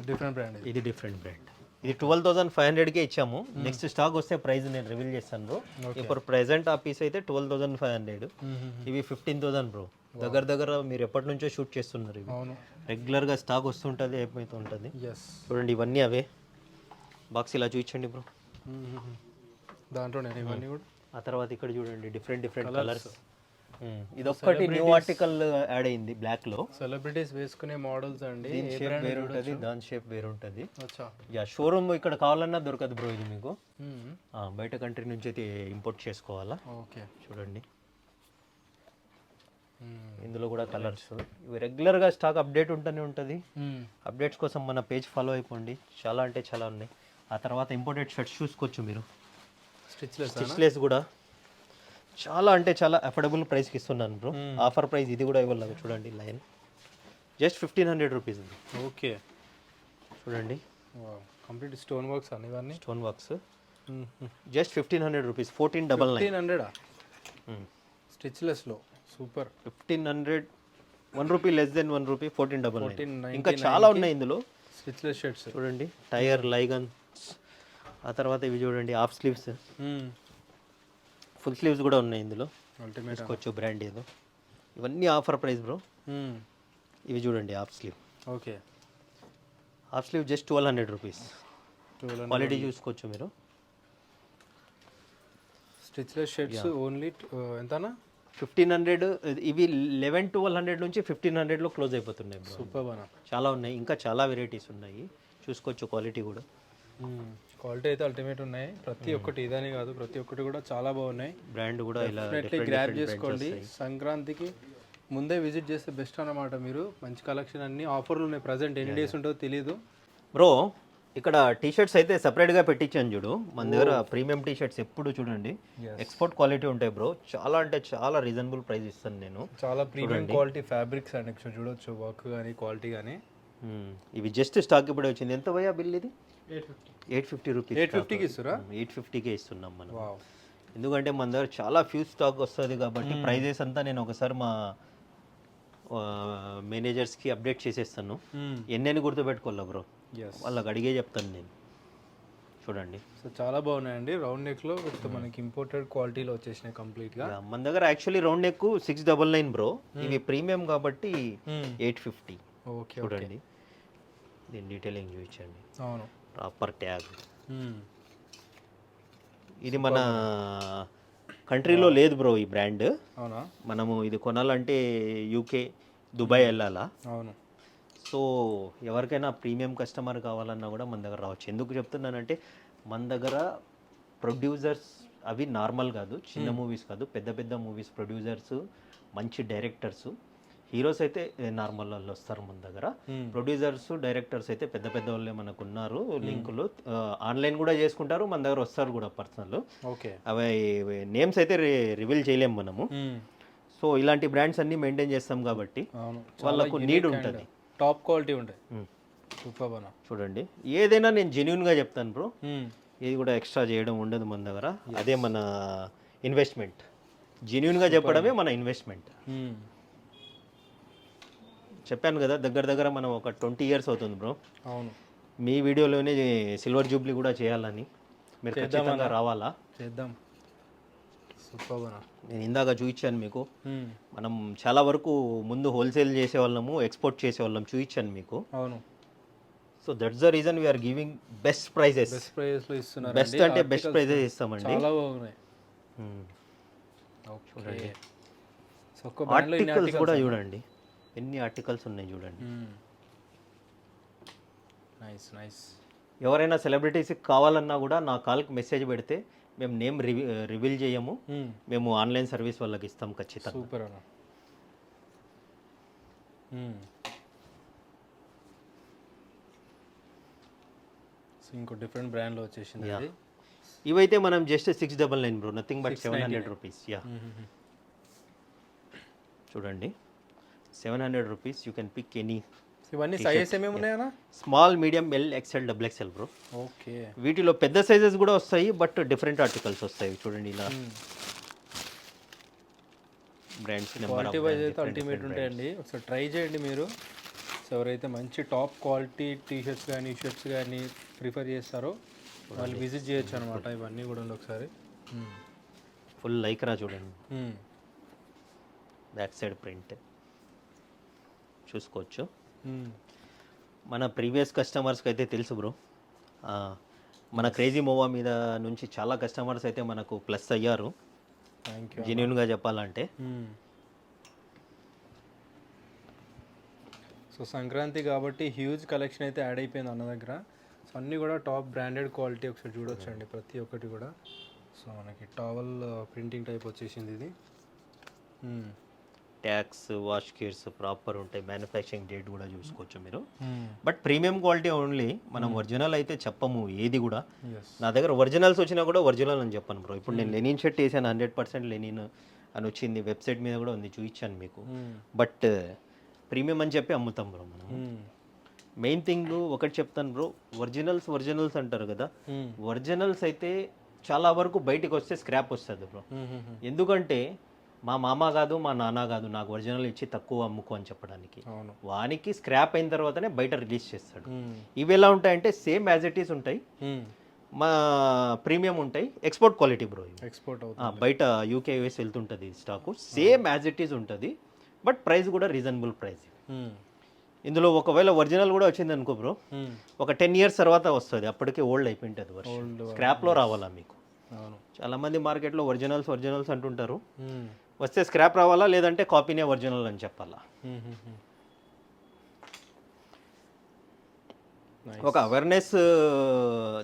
Different brand. ఇది డిఫరెంట్ బ్రాండ్. ఇది 12,500కే ఇచ్చాము. నెక్స్ట్ స్టాక్ వస్తే ప్రైస్ నేను రివీల్ చేస్తాను బ్రో. ఇప్పుడు ప్రెసెంట్ ఆ పీస్ అయితే 12,500. ఇవి 15,000 బ్రో. దగ్గర మీరు ఎప్పటి నుంచో షూట్ చేస్తున్నారు. ఇవి రెగ్యులర్గా స్టాక్ వస్తుంటుంది, అయిపోతూ ఉంటుంది. చూడండి ఇవన్నీ అవే. బాక్స్ ఇలా చూపించండి బ్రో. దాంట్లోనే ఇవన్నీ కూడా. ఆ తర్వాత ఇక్కడ చూడండి డిఫరెంట్ కలర్స్. ఇదొక్కటి న్యూ ఆర్టికల్ యాడ్ అయింది బ్లాక్ లో. సెలబ్రిటీస్ వేసుకునే మోడల్స్ అండి. దీని షేప్ వేరు ఉంటుంది, దాని షేప్ వేరు ఉంటుంది. యా, షోరూమ్ ఇక్కడ కావాలన్నా దొరకదు బ్రో. ఇది మీకు బయట కంట్రీ నుంచి అయితే ఇంపోర్ట్ చేసుకోవాలా. ఓకే, చూడండి ఇందులో కూడా కలర్స్. ఇవి రెగ్యులర్గా స్టాక్ అప్డేట్ ఉంటూనే ఉంటుంది. అప్డేట్స్ కోసం మన పేజ్ ఫాలో అయిపోండి. చాలా అంటే చాలా ఉన్నాయి. ఆ తర్వాత ఇంపోర్టెడ్ షర్ట్స్ చూసుకోవచ్చు మీరు. స్టిచ్లెస్ కూడా చాలా అంటే చాలా అఫోర్డబుల్ ప్రైస్కి ఇస్తున్నాను బ్రో. ఆఫర్ ప్రైస్ ఇది కూడా ఇవ్వాలి. చూడండి లైన్ జస్ట్ 1500 రూపీస్. ఓకే, చూడంండి కంప్లీట్ స్టోన్ వర్క్స్ అన్ని. ఇవన్నీ స్టోన్ వర్క్స్. Just 1500 rupees. 1499 స్టిచ్లెస్లో. Super. 1500. 1 rupee less than 1 rupee. 1499. ఇంకా చాలా ఉన్నాయి ఇందులో స్టిచ్లెస్ షర్ట్స్. చూడండి టైర్ లైగన్స్. ఆ తర్వాత ఇవి చూడండి హాఫ్ స్లీవ్స్. ఫుల్ స్లీవ్స్ కూడా ఉన్నాయి ఇందులో. తీసుకోవచ్చు బ్రాండ్ ఏదో. ఇవన్నీ ఆఫర్ ప్రైస్ బ్రో. ఇవి చూడండి half slew. Okay, half slew just 1200 rupees. Quality చూసుకోవచ్చు మీరు. స్టిచ్లెస్ షర్ట్స్ ఓన్లీ ఎంతనా? 1500. ఇవి 1100-1200 నుంచి 1500లో క్లోజ్ అయిపోతున్నాయి బ్రో. సూపర్ అన్న. చాలా ఉన్నాయి, ఇంకా చాలా వెరైటీస్ ఉన్నాయి. చూసుకోవచ్చు క్వాలిటీ కూడా. క్వాలిటీ అయితే అల్టిమేట్ ఉన్నాయి. ప్రతి ఒక్కటి ఇదని కాదు, ప్రతి ఒక్కటి కూడా చాలా బాగున్నాయి. బ్రాండ్ కూడా ఇలా గ్రాబ్ చేసుకోండి. సంక్రాంతికి ముందే విజిట్ చేస్తే బెస్ట్ అన్నమాట. మీరు మంచి కలెక్షన్ అన్ని ఆఫర్లు ఉన్నాయి. ప్రజెంట్ ఎన్ని డేస్ ఉంటుందో తెలియదు బ్రో. ఇక్కడ టీషర్ట్స్ అయితే సెపరేట్గా పెట్టించాను చూడు. మన దగ్గర ప్రీమియం టీషర్ట్స్ ఎప్పుడు చూడండి ఎక్స్పోర్ట్ క్వాలిటీ ఉంటాయి బ్రో. చాలా అంటే చాలా రీజనబుల్ ప్రైస్ ఇస్తాను నేను. చాలా ప్రీమియం క్వాలిటీ ఫ్యాబ్రిక్స్ అండ్ చూడొచ్చు, వర్క్ కానీ క్వాలిటీ కానీ. ఇవి జస్ట్ స్టాక్ ఇప్పుడే వచ్చింది. ఎంత పోయా బిల్ ఇది? 850 రూపీస్. 850కి ఇస్తారా? 850కే ఇస్తున్నాం మనం. ఎందుకంటే మన దగ్గర చాలా ఫ్యూ స్టాక్ వస్తుంది కాబట్టి ప్రైజెస్ అంతా నేను ఒకసారి మా మేనేజర్స్కి అప్డేట్ చేసేస్తాను. ఎన్నెన్ని గుర్తుపెట్టుకోవాలా బ్రో, వాళ్ళకి అడిగే చెప్తాను నేను. చూడండి సో చాలా బాగున్నాయండి. రౌండ్ నెక్లో విత్ మనకి ఇంపోర్టెడ్ క్వాలిటీలో వచ్చేసినాయి కంప్లీట్గా. మన దగ్గర యాక్చువల్లీ రౌండ్ నెక్ 699 బ్రో. ఇవి ప్రీమియం కాబట్టి 850. ఓకే, చూడండి దీని డీటెయిలింగ్ చూపించండి. అవును, ప్రాపర్ ట్యాగ్. ఇది మన కంట్రీలో లేదు బ్రో ఈ బ్రాండ్. అవునా? మనము ఇది కొనాలంటే UK, దుబాయ్ వెళ్ళాలా. అవును. సో ఎవరికైనా ప్రీమియం కస్టమర్ కావాలన్నా కూడా మన దగ్గర రావచ్చు. ఎందుకు చెప్తున్నానంటే మన దగ్గర ప్రొడ్యూసర్స్ అవి నార్మల్ కాదు, చిన్న మూవీస్ కాదు, పెద్ద పెద్ద మూవీస్ ప్రొడ్యూసర్స్, మంచి డైరెక్టర్స్, హీరోస్ అయితే నార్మల్ వాళ్ళు వస్తారు మన దగ్గర. ప్రొడ్యూసర్స్, డైరెక్టర్స్ అయితే పెద్ద పెద్ద వాళ్ళే మనకు ఉన్నారు. లింకులు ఆన్లైన్ కూడా చేసుకుంటారు, మన దగ్గర వస్తారు కూడా పర్సనల్. ఓకే, అవి నేమ్స్ అయితే రివీల్ చేయలేము మనము. సో సో ఇలాంటి బ్రాండ్స్ అన్నీ మెయింటైన్ చేస్తాం కాబట్టి అవును, వాళ్ళకు నీడ్ ఉంటుంది. టాప్ క్వాలిటీ ఉంటాయి. సూపర్ అన్న. చూడండి ఏదైనా నేను జెన్యున్గా చెప్తాను బ్రో, ఏది కూడా ఎక్స్ట్రా చేయడం ఉండదు మన దగ్గర. అదే మన ఇన్వెస్ట్మెంట్, జెన్యున్గా చెప్పడమే మన ఇన్వెస్ట్మెంట్. చెప్పాను కదా దగ్గర దగ్గర మనం ఒక 20 years అవుతుంది బ్రో. అవును, మీ వీడియోలోనే సిల్వర్ జూబ్లీ కూడా చేయాలని, మీరు ఖచ్చితంగా రావాలా. చేద్దాం. సూపర్ అన్న. నేను ఇందాక చూపించాను మీకు, మనం చాలా వరకు ముందు హోల్సేల్ చేసేవాళ్ళము, ఎక్స్పోర్ట్ చేసేవాళ్ళం, చూపించాను మీకు. అవును. So that's the reason we're giving best prices. Best ప్రైజెస్లో ఇస్తున్నారు. బెస్ట్ అంటే బెస్ట్ ప్రైజెస్ ఇస్తామండి. చాలా బాగున్నాయి. ఓకే. సో ఒక్క ఆర్టికల్స్ కూడా చూడండి, ఎన్ని ఆర్టికల్స్ ఉన్నాయి చూడండి. Nice nice. ఎవరైనా సెలబ్రిటీస్కి కావాలన్నా కూడా నా కాల్కి మెసేజ్ పెడితే మేము నేమ్ రివీల్ చేయము, మేము ఆన్లైన్ సర్వీస్ వాళ్ళకి ఇస్తాం ఖచ్చితంగా. సూపర్ అన్న. ఇంకో డిఫరెంట్ బ్రాండ్లో వచ్చేసింది అది. ఇవైతే మనం just 699 bro, nothing but 700 rupees. Yeah చూడండి, 700 rupees. You can pick any. ఇవన్నీ సైజెస్ ఏమేమి ఉన్నాయన్నా? Small, medium, L, XL, double XL bro. Okay. వీటిలో పెద్ద సైజెస్ కూడా వస్తాయి, బట్ డిఫరెంట్ ఆర్టికల్స్ వస్తాయి. చూడండి ఇలా బ్రాండ్స్ క్వాలిటీ వైజ్ అయితే అల్టిమేట్ ఉంటాయండి. ఒకసారి ట్రై చేయండి మీరు. సో ఎవరైతే మంచి టాప్ క్వాలిటీ టీషర్ట్స్ కానీ షర్ట్స్ కానీ ప్రిఫర్ చేస్తారో వాళ్ళు విజిట్ చేయొచ్చు అనమాట. ఇవన్నీ కూడా ఒకసారి ఫుల్ లైక్రా చూడండి, బ్యాక్ సైడ్ ప్రింట్ చూసుకోవచ్చు. మన ప్రీవియస్ కస్టమర్స్కి అయితే తెలుసు బ్రో, మన క్రేజీ మోవా మీద నుంచి చాలా కస్టమర్స్ అయితే మనకు ప్లస్ అయ్యారు. Thank you. జెన్యున్గా చెప్పాలంటే. సో సంక్రాంతి కాబట్టి హ్యూజ్ కలెక్షన్ అయితే యాడ్ అయిపోయింది అన్న దగ్గర. సో అన్నీ కూడా టాప్ బ్రాండెడ్ క్వాలిటీ ఒకసారి చూడొచ్చు అండి ప్రతి ఒక్కటి కూడా. సో మనకి టవల్ ప్రింటింగ్ టైప్ వచ్చేసింది ఇది. ట్యాక్స్, వాష్ కిట్స్ ప్రాపర్ ఉంటాయి, మ్యానుఫ్యాక్చరింగ్ డేట్ కూడా చూసుకోవచ్చు మీరు. బట్ ప్రీమియం క్వాలిటీ ఓన్లీ, మనం ఒరిజినల్ అయితే చెప్పము ఏది కూడా. నా దగ్గర ఒరిజినల్స్ వచ్చినా కూడా ఒరిజినల్ అని చెప్పాను బ్రో. ఇప్పుడు నేను లెనిన్ షర్ట్ వేసాను, 100% లెనిన్ అని వచ్చింది, వెబ్సైట్ మీద కూడా ఉంది, చూపించాను మీకు. బట్ ప్రీమియం అని చెప్పి అమ్ముతాం బ్రో మనం. మెయిన్ థింగ్ ఒకటి చెప్తాను బ్రో, ఒరిజినల్స్ అంటారు కదా, ఒరిజినల్స్ అయితే చాలా వరకు బయటికి వస్తే స్క్రాప్ వస్తుంది బ్రో. ఎందుకంటే మా మామ కాదు, మా నాన్న కాదు నాకు ఒరిజినల్ ఇచ్చి తక్కువ అమ్ముకో అని చెప్పడానికి. వానికి స్క్రాప్ అయిన తర్వాతనే బయట రిలీజ్ చేస్తాడు. ఇవి ఎలా ఉంటాయంటే సేమ్ యాజ్ ఇట్ ఈస్ ఉంటాయి, మా ప్రీమియం ఉంటాయి, ఎక్స్పోర్ట్ క్వాలిటీ బ్రో. ఎక్స్పోర్ట్ బయట యూకే యూఎస్ వెళ్తుంటుంది stock, same as it is ఉంటుంది, బట్ ప్రైస్ కూడా రీజనబుల్ ప్రైస్. ఇందులో ఒకవేళ ఒరిజినల్ కూడా వచ్చింది అనుకో బ్రో, ఒక 10 years తర్వాత వస్తుంది, అప్పటికే ఓల్డ్ అయిపోయింటుంది వర్షన్, స్క్రాప్లో రావాలా మీకు. చాలామంది మార్కెట్లో ఒరిజినల్స్ అంటుంటారు, వస్తే స్క్రాప్ రావాలా లేదంటే కాపీనే ఒరిజినల్ అని చెప్పాలా. ఒక అవేర్నెస్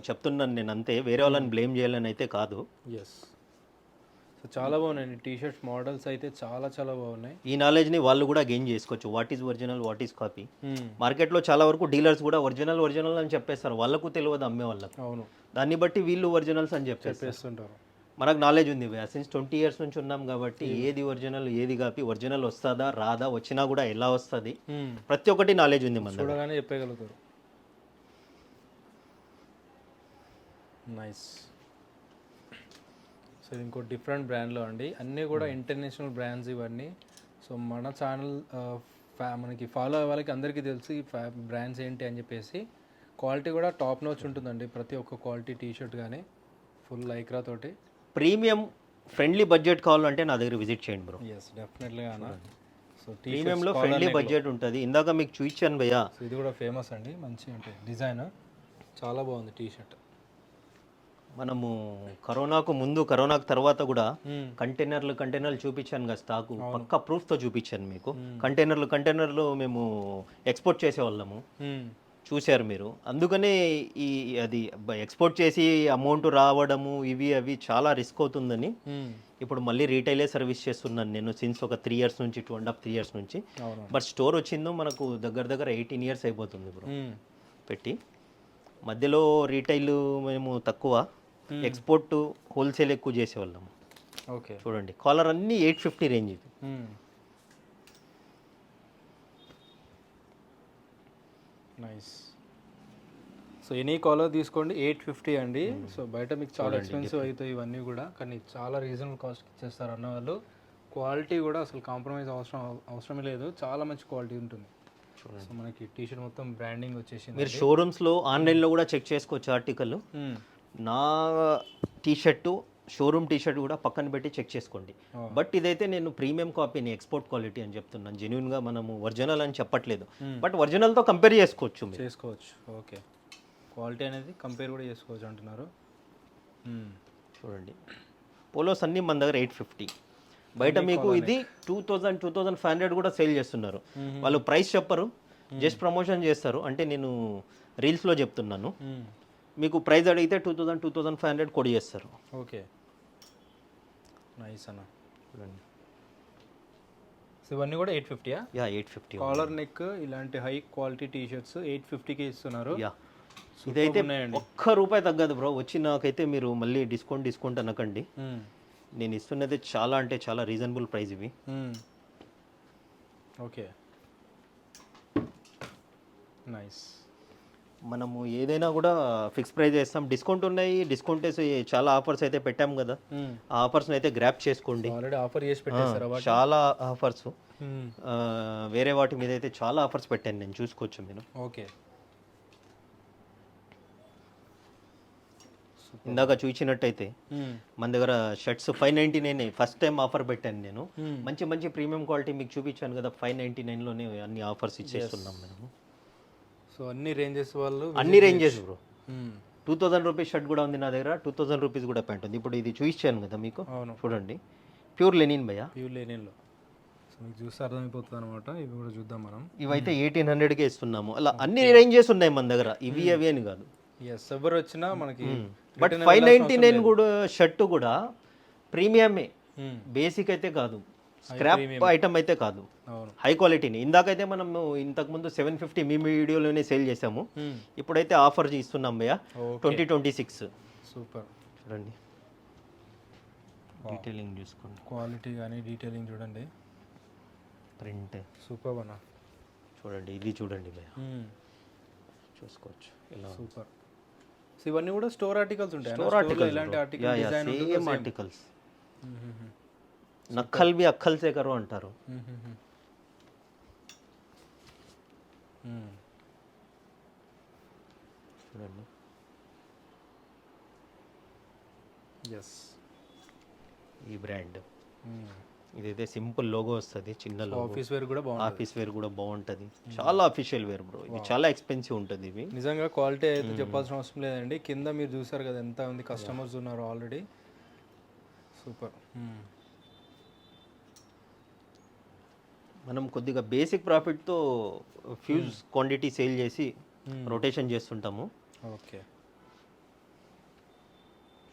చెప్తున్నాను నేను అంతే, వేరే వాళ్ళని బ్లేమ్ చేయాలని అయితే కాదు. ఎస్. సో చాలా బాగున్నాయి టీషర్ట్స్ మోడల్స్ అయితే, చాలా చాలా బాగున్నాయి. ఈ నాలెడ్జ్ని వాళ్ళు కూడా గెయిన్ చేసుకోవచ్చు, what is original, what is copy. మార్కెట్లో చాలా వరకు డీలర్స్ కూడా ఒరిజినల్ అని చెప్పేస్తారు, వాళ్ళకు తెలియదు అమ్మే వాళ్ళకు. అవును, దాన్ని బట్టి వీళ్ళు ఒరిజినల్స్ అని చెప్పేస్తుంటారు. మనకు నాలెడ్జ్ ఉంది, సిన్స్ 20 years నుంచి ఉన్నాం కాబట్టి ఏది ఒరిజినల్ ఏది కాపీ, ఒరిజినల్ వస్తుందా రాదా, వచ్చినా కూడా ఎలా వస్తుంది, ప్రతి ఒక్కటి నాలెడ్జ్ ఉంది మన చూడగానే చెప్పగలుగుతారు. నైస్. సో ఇంకో డిఫరెంట్ బ్రాండ్లో అండి, అన్నీ కూడా ఇంటర్నేషనల్ బ్రాండ్స్ ఇవన్నీ. సో మన ఛానల్ మనకి ఫాలో అయ్యే వాళ్ళకి అందరికీ తెలుసు ఈ బ్రాండ్స్ ఏంటి అని చెప్పేసి. క్వాలిటీ కూడా టాప్ నోచ్ ఉంటుందండి, ప్రతి ఒక్క క్వాలిటీ టీషర్ట్ కానీ ఫుల్ లైక్రా తోటి. ప్రీమియం ఫ్రెండ్లీ బడ్జెట్ కావాలంటే నా దగ్గర విజిట్ చేయండి బ్రో. ఎస్, డెఫినెట్లీగా అన్న. సో ప్రీమియంలో ఫ్రెండ్లీ బడ్జెట్ ఉంటుంది. ఇందాక మీకు చూపించాను భయ్యా, ఇది కూడా ఫేమస్ అండి, మంచి అంటే డిజైన్ చాలా బాగుంది టీషర్ట్. మనము కరోనాకు ముందు, కరోనాకు తర్వాత కూడా కంటైనర్లు చూపించాను కదా స్టాకు, పక్కా ప్రూఫ్తో చూపించాను మీకు. కంటైనర్లు మేము ఎక్స్పోర్ట్ చేసేవాళ్ళము, చూశారు మీరు. అందుకనే అది ఎక్స్పోర్ట్ చేసి అమౌంట్ రావడము అవి చాలా రిస్క్ అవుతుందని ఇప్పుడు మళ్ళీ రీటైలే సర్వీస్ చేస్తున్నాను నేను సిన్స్ ఒక 3 years నుంచి, 2.5-3 years నుంచి. బట్ స్టోర్ వచ్చిందో మనకు దగ్గర 18 years అయిపోతుంది ఇప్పుడు పెట్టి. మధ్యలో రీటైల్ మేము తక్కువ, ఎక్స్పోర్ట్ హోల్సేల్ ఎక్కువ చేసేవాళ్ళము. ఓకే. చూడండి కాలర్ అన్నీ 850 రేంజ్ ఇది. నైస్. సో ఎనీ కాలర్ తీసుకోండి 850 అండి. సో బయట మీకు చాలా ఎక్స్పెన్సివ్ అవుతాయి ఇవన్నీ కూడా, కానీ చాలా రీజనబుల్ కాస్ట్ ఇచ్చేస్తారు అన్న వాళ్ళు. క్వాలిటీ కూడా అసలు కాంప్రమైజ్ అవసరమే లేదు, చాలా మంచి క్వాలిటీ ఉంటుంది. సో మనకి టీ షర్ట్ మొత్తం బ్రాండింగ్ వచ్చేసింది. మీరు షోరూమ్స్లో ఆన్లైన్లో కూడా చెక్ చేసుకోవచ్చు ఆర్టికల్. నా T shirt showroom T shirt కూడా పక్కన పెట్టి చెక్ చేసుకోండి. బట్ ఇదైతే నేను ప్రీమియం కాపీని ఎక్స్పోర్ట్ క్వాలిటీ అని చెప్తున్నాను. జెన్యున్గా మనము ఒరిజినల్ అని చెప్పట్లేదు, బట్ ఒరిజినల్తో కంపేర్ చేసుకోవచ్చు. ఓకే, క్వాలిటీ అనేది కంపేర్ కూడా చేసుకోవచ్చు అంటున్నారు. చూడండి పోలోస్ అన్నీ మన దగ్గర 850. బయట మీకు ఇది 2500 కూడా సేల్ చేస్తున్నారు. వాళ్ళు ప్రైస్ చెప్పరు, జస్ట్ ప్రమోషన్ చేస్తారు. అంటే నేను రీల్స్లో చెప్తున్నాను, మీకు ప్రైస్ అడిగితే 2500 కొడి చేస్తారు. ఓకే, నైస్ అన్న. చూడండి సో ఇవన్నీ కూడా 850. యా 850. కాలర్ నెక్ ఇలాంటి హై క్వాలిటీ టీ షర్ట్స్ 850కి ఇస్తున్నారు. యా ఇదైతే ఒక్క రూపాయి తగ్గదు బ్రో. వచ్చి నాకైతే మీరు మళ్ళీ డిస్కౌంట్ అనకండి. నేను ఇస్తున్నది చాలా అంటే చాలా రీజనబుల్ ప్రైస్ ఇవి. Okay, nice. మనము ఏదైనా కూడా ఫిక్స్ ప్రైస్ చేస్తాం. డిస్కౌంట్ ఉన్నాయి, డిస్కౌంట్ వేసి చాలా ఆఫర్స్ అయితే పెట్టాం కదా, ఆ ఆఫర్స్ని అయితే గ్రాప్ చేసుకోండి. ఆల్రెడీ ఆఫర్ చేసి పెట్టేశారు చాలా ఆఫర్స్. వేరే వాటి మీద అయితే చాలా ఆఫర్స్ పెట్టాను నేను, చూసుకోవచ్చు మీరు. ఓకే, ఇందాక చూసినట్టయితే మన దగ్గర షర్ట్స్ 599 ఫస్ట్ టైం ఆఫర్ పెట్టాను నేను. మంచి మంచి ప్రీమియం క్వాలిటీ మీకు చూపించాను కదా, 599లోనే అన్ని ఆఫర్స్ ఇచ్చేస్తున్నాం మేము. సో అన్ని రేంజెస్ వాళ్ళు, అన్ని రేంజెస్ బ్రో. 2000 రూపీస్ షర్ట్ కూడా ఉంది నా దగ్గర, 2000 రూపీస్ కూడా ప్యాంట్ ఉంది. ఇప్పుడు ఇది చూపించాను కదా మీకు, చూడండి ప్యూర్ లెనిన్ భయ్యా. ప్యూర్ లెనిన్లో సో మీకు చూస్తే అర్థమైపోతుంది అనమాట. ఇవి కూడా చూద్దాం మనం. ఇవైతే 1800కే ఇస్తున్నాము. అలా అన్ని రేంజెస్ ఉన్నాయి మన దగ్గర, ఇవి అవి అని కాదు. ఎవరు వచ్చినా మనకి. బట్ 599 కూడా షర్ట్ కూడా ప్రీమియమే, బేసిక్ అయితే కాదు, స్క్రాప్ ఐటమ్ అయితే కాదు, హై క్వాలిటీని. ఇందాకైతే మనం ఇంతకుముందు 750 మీ వీడియోలోనే సేల్ చేసాము. ఇప్పుడైతే ఆఫర్ ఇస్తున్నాం భయ్యా 2026. సూపర్. చూడండి డీటెయిలింగ్ చూసుకోండి, క్వాలిటీ కానీ డీటెయిలింగ్ చూడండి, ప్రింట్ సూపర్ అన్న. చూడండి ఇది చూడండి భయ్యా, చూసుకోవచ్చు ఇలా. సూపర్. సో ఇవన్నీ కూడా స్టోర్ ఆర్టికల్స్ ఉంటాయి. స్టోర్ ఆర్టికల్స్, ఇలాంటి సేమ్ ఆర్టికల్స్. నక్కల్ బి అక్కల్ సే కరో అంటారు. చూడండి ఎస్, ఈ బ్రాండ్ ఇదైతే సింపుల్ లోగో వస్తుంది, చిన్న లోగో. ఆఫీస్ వేర్ కూడా బాగుంటుంది. ఆఫీస్ వేర్ కూడా బాగుంటుంది, చాలా అఫీషియల్ వేర్ బ్రో. ఇది చాలా ఎక్స్పెన్సివ్ ఉంటుంది ఇవి. నిజంగా క్వాలిటీ అయితే చెప్పాల్సిన అవసరం లేదండి. కింద మీరు చూసారు కదా ఎంత మంది కస్టమర్స్ ఉన్నారు ఆల్రెడీ. సూపర్. మనం కొద్దిగా బేసిక్ ప్రాఫిట్తో ఫ్యూజ్ క్వాంటిటీ సేల్ చేసి రొటేషన్ చేస్తుంటాము. ఓకే,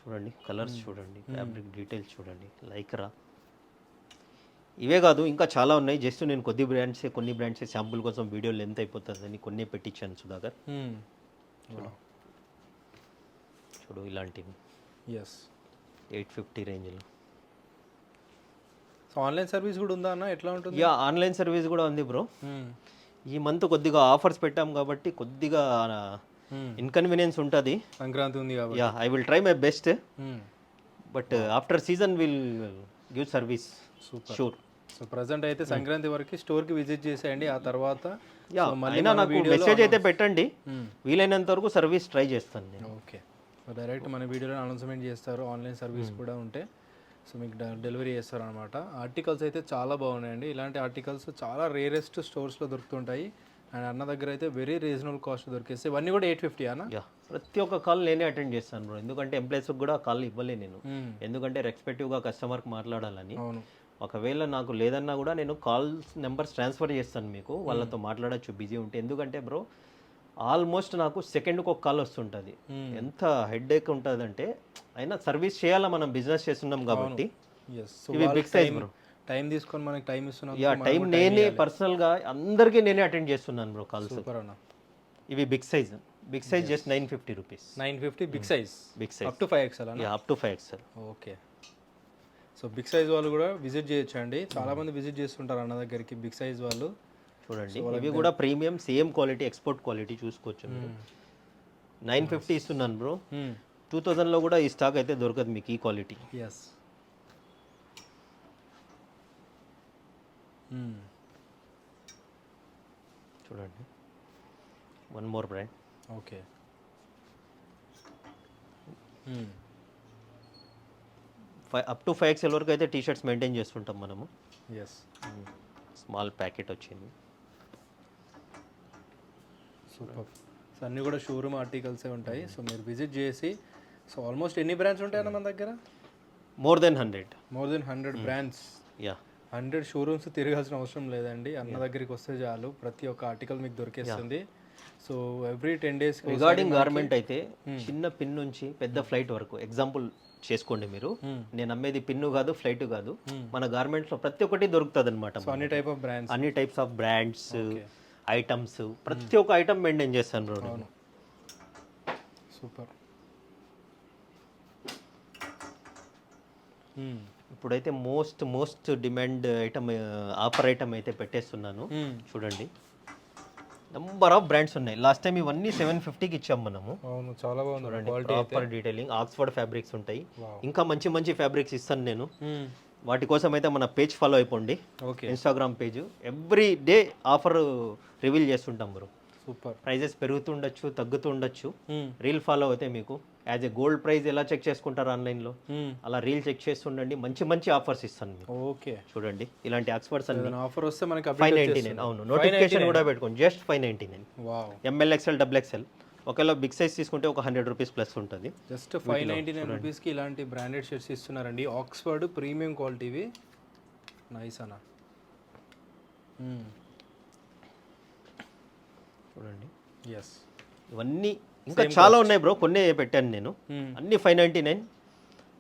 చూడండి కలర్స్ చూడండి, ఫ్యాబ్రిక్ డీటెయిల్స్ చూడండి, లైక్రా. ఇవే కాదు ఇంకా చాలా ఉన్నాయి. జస్ట్ నేను కొన్ని బ్రాండ్స్ శాంపుల్ కోసం వీడియో లెంత్ అయిపోతుందని కొన్ని పెట్టించాను సుధాకర్. చూడు ఇలాంటివి. ఎస్, 850 రేంజ్లో. సో ఆన్లైన్ సర్వీస్ కూడా ఉందా అన్న? ఎట్లా ఉంటుంది? యా ఆన్లైన్ సర్వీస్ కూడా ఉంది బ్రో. ఈ మంత్ కొద్దిగా ఆఫర్స్ పెట్టాం కాబట్టి కొద్దిగా ఇన్కన్వీనియన్స్ ఉంటుంది. సంక్రాంతి ఉంది కాబట్టి. Yeah I will try my best, but after season will give service sure. So present అయితే సంక్రాంతి వరకు స్టోర్కి విజిట్ చేసేయండి. ఆ తర్వాత అయినా నాకు మెసేజ్ అయితే పెట్టండి, వీలైనంత వరకు సర్వీస్ ట్రై చేస్తాను నేను. ఓకే, సో డైరెక్ట్ మన వీడియోలో అనౌన్స్మెంట్ చేస్తారు. ఆన్లైన్ సర్వీస్ కూడా ఉంటే సో మీకు డెలివరీ చేస్తారు అనమాట. ఆర్టికల్స్ అయితే చాలా బాగున్నాయండి. ఇలాంటి ఆర్టికల్స్ చాలా రేరెస్ట్ స్టోర్స్లో దొరుకుతుంటాయి. అండ్ అన్న దగ్గర అయితే వెరీ రీజనబుల్ కాస్ట్ దొరికేస్తాయి. ఇవన్నీ కూడా 850 అన్న? యా ప్రతి ఒక్క కాల్ నేనే అటెండ్ చేస్తాను బ్రో, ఎందుకంటే ఎంప్లాయీస్కి కూడా కాల్ ఇవ్వలే నేను, ఎందుకంటే రెస్పెక్టివ్గా కస్టమర్కి మాట్లాడాలని. అవును. ఒకవేళ నాకు లేదన్నా కూడా నేను కాల్స్ నెంబర్స్ ట్రాన్స్ఫర్ చేస్తాను మీకు, వాళ్ళతో మాట్లాడచ్చు బిజీ ఉంటే. ఎందుకంటే బ్రో ఆల్మోస్ట్ నాకు సెకండ్కి ఒక కాల్ వస్తుంటుంది. ఎంత హెడ్ ఏక్ ఉంటుంది అంటే, అయినా సర్వీస్ చేయాలా, మనం బిజినెస్ చేస్తున్నాం కాబట్టి. ఇవి బిగ్ సైజ్ బ్రో, టైం తీసుకొని మనకి టైం ఇస్తున్నాం. యా టైం నేనే పర్సనల్గా అందరికీ నేనే అటెండ్ చేస్తున్నాను బ్రో కాల్స్. సూపర్ అన్న. ఇవి big size just 950 rupees. 950 big size. Big size up to 5XL అన్న? Yeah up to 5XL. Okay, so big size వాళ్ళు కూడా విజిట్ చేయొచ్చు అండి, చాలా మంది విజిట్ చేస్తుంటారు అన్న దగ్గరికి బిగ్ సైజ్ వాళ్ళు. చూడండి ఇవి కూడా premium same quality export quality చూసుకోవచ్చు మీరు. 950 ఇస్తున్నాను బ్రో. 2000లో కూడా ఈ స్టాక్ అయితే దొరకదు మీకు ఈ క్వాలిటీ. ఎస్. చూడండి one more brand. Okay. Up to 5XL వరకు అయితే టీ షర్ట్స్ మెయింటైన్ చేస్తుంటాం మనము. ఎస్. స్మాల్ ప్యాకెట్ వచ్చింది. సూపర్. సో అన్నీ కూడా షోరూమ్ ఆర్టికల్సే ఉంటాయి. సో మీరు విజిట్ చేసి, సో ఆల్మోస్ట్ ఎన్ని బ్రాండ్స్ ఉంటాయన్న మన దగ్గర? More than 100 brands. Yeah 100 showrooms తిరగాల్సిన అవసరం లేదండి, అన్న దగ్గరికి వస్తే చాలు ప్రతి ఒక్క ఆర్టికల్ మీకు దొరికేస్తుంది. So every 10 days regarding garment అయితే చిన్న పిన్ నుంచి పెద్ద ఫ్లైట్ వరకు ఎగ్జాంపుల్ చేసుకోండి మీరు. నేను అమ్మేది పిన్ను కాదు, ఫ్లైట్ కాదు, మన గార్మెంట్స్ లో ప్రతి ఒక్కటి దొరుకుతుంది అనమాట. సో అన్ని టైప్ ఆఫ్ బ్రాండ్స్, అన్ని టైప్స్ ఆఫ్ బ్రాండ్స్, ఐటమ్స్, ప్రతి ఒక్క ఐటమ్ మెయింటైన్ చేస్తాను బ్రో నేను. సూపర్. ఇప్పుడైతే most demand item offer item అయితే పెట్టేస్తున్నాను. చూడండి నంబర్ ఆఫ్ బ్రాండ్స్ ఉన్నాయి. లాస్ట్ టైం ఇవన్నీ 750కి ఇచ్చాం మనము. అవును, చాలా బాగుంది. ప్రాపర్ డీటెయిలింగ్ ఆక్స్ఫర్డ్ ఫ్యాబ్రిక్స్ ఉంటాయి. ఇంకా మంచి మంచి ఫ్యాబ్రిక్స్ ఇస్తాను నేను. వాటి కోసం అయితే మన పేజ్ ఫాలో అయిపోండి, Instagram page. Every day offer reveal చేస్తుంటాం బ్రో. సూపర్. ప్రైజెస్ పెరుగుతుండొచ్చు, తగ్గుతుండొచ్చు. రీల్ ఫాలో అయితే మీకు యాజ్ ఎ గోల్డ్ ప్రైస్ ఎలా చెక్ చేసుకుంటారు ఆన్లైన్లో, అలా రీల్ చెక్ చేస్తుండండి. మంచి మంచి ఆఫర్స్ ఇస్తాను మీకు. ఓకే. చూడండి ఇలాంటి ఆక్స్ఫర్డ్స్ అన్ని ఆఫర్ వస్తే మనకి 599. అవును, నోటిఫికేషన్ కూడా పెట్టుకోండి. Just 599. Wow. ML XL XXL. ఒకవేళ బిగ్ సైజ్ తీసుకుంటే ఒక 100 రూపీస్ ప్లస్ ఉంటుంది. జస్ట్ 599 రూపీస్కి ఇలాంటి బ్రాండెడ్ షర్ట్స్ ఇస్తున్నారండి. ఆక్స్ఫర్డ్ ప్రీమియం క్వాలిటీవి. నైస్ అన్న. చూడండి ఎస్. ఇవన్నీ ఇంకా చాలా ఉన్నాయి బ్రో, కొన్ని పెట్టాను నేను. అన్ని 599.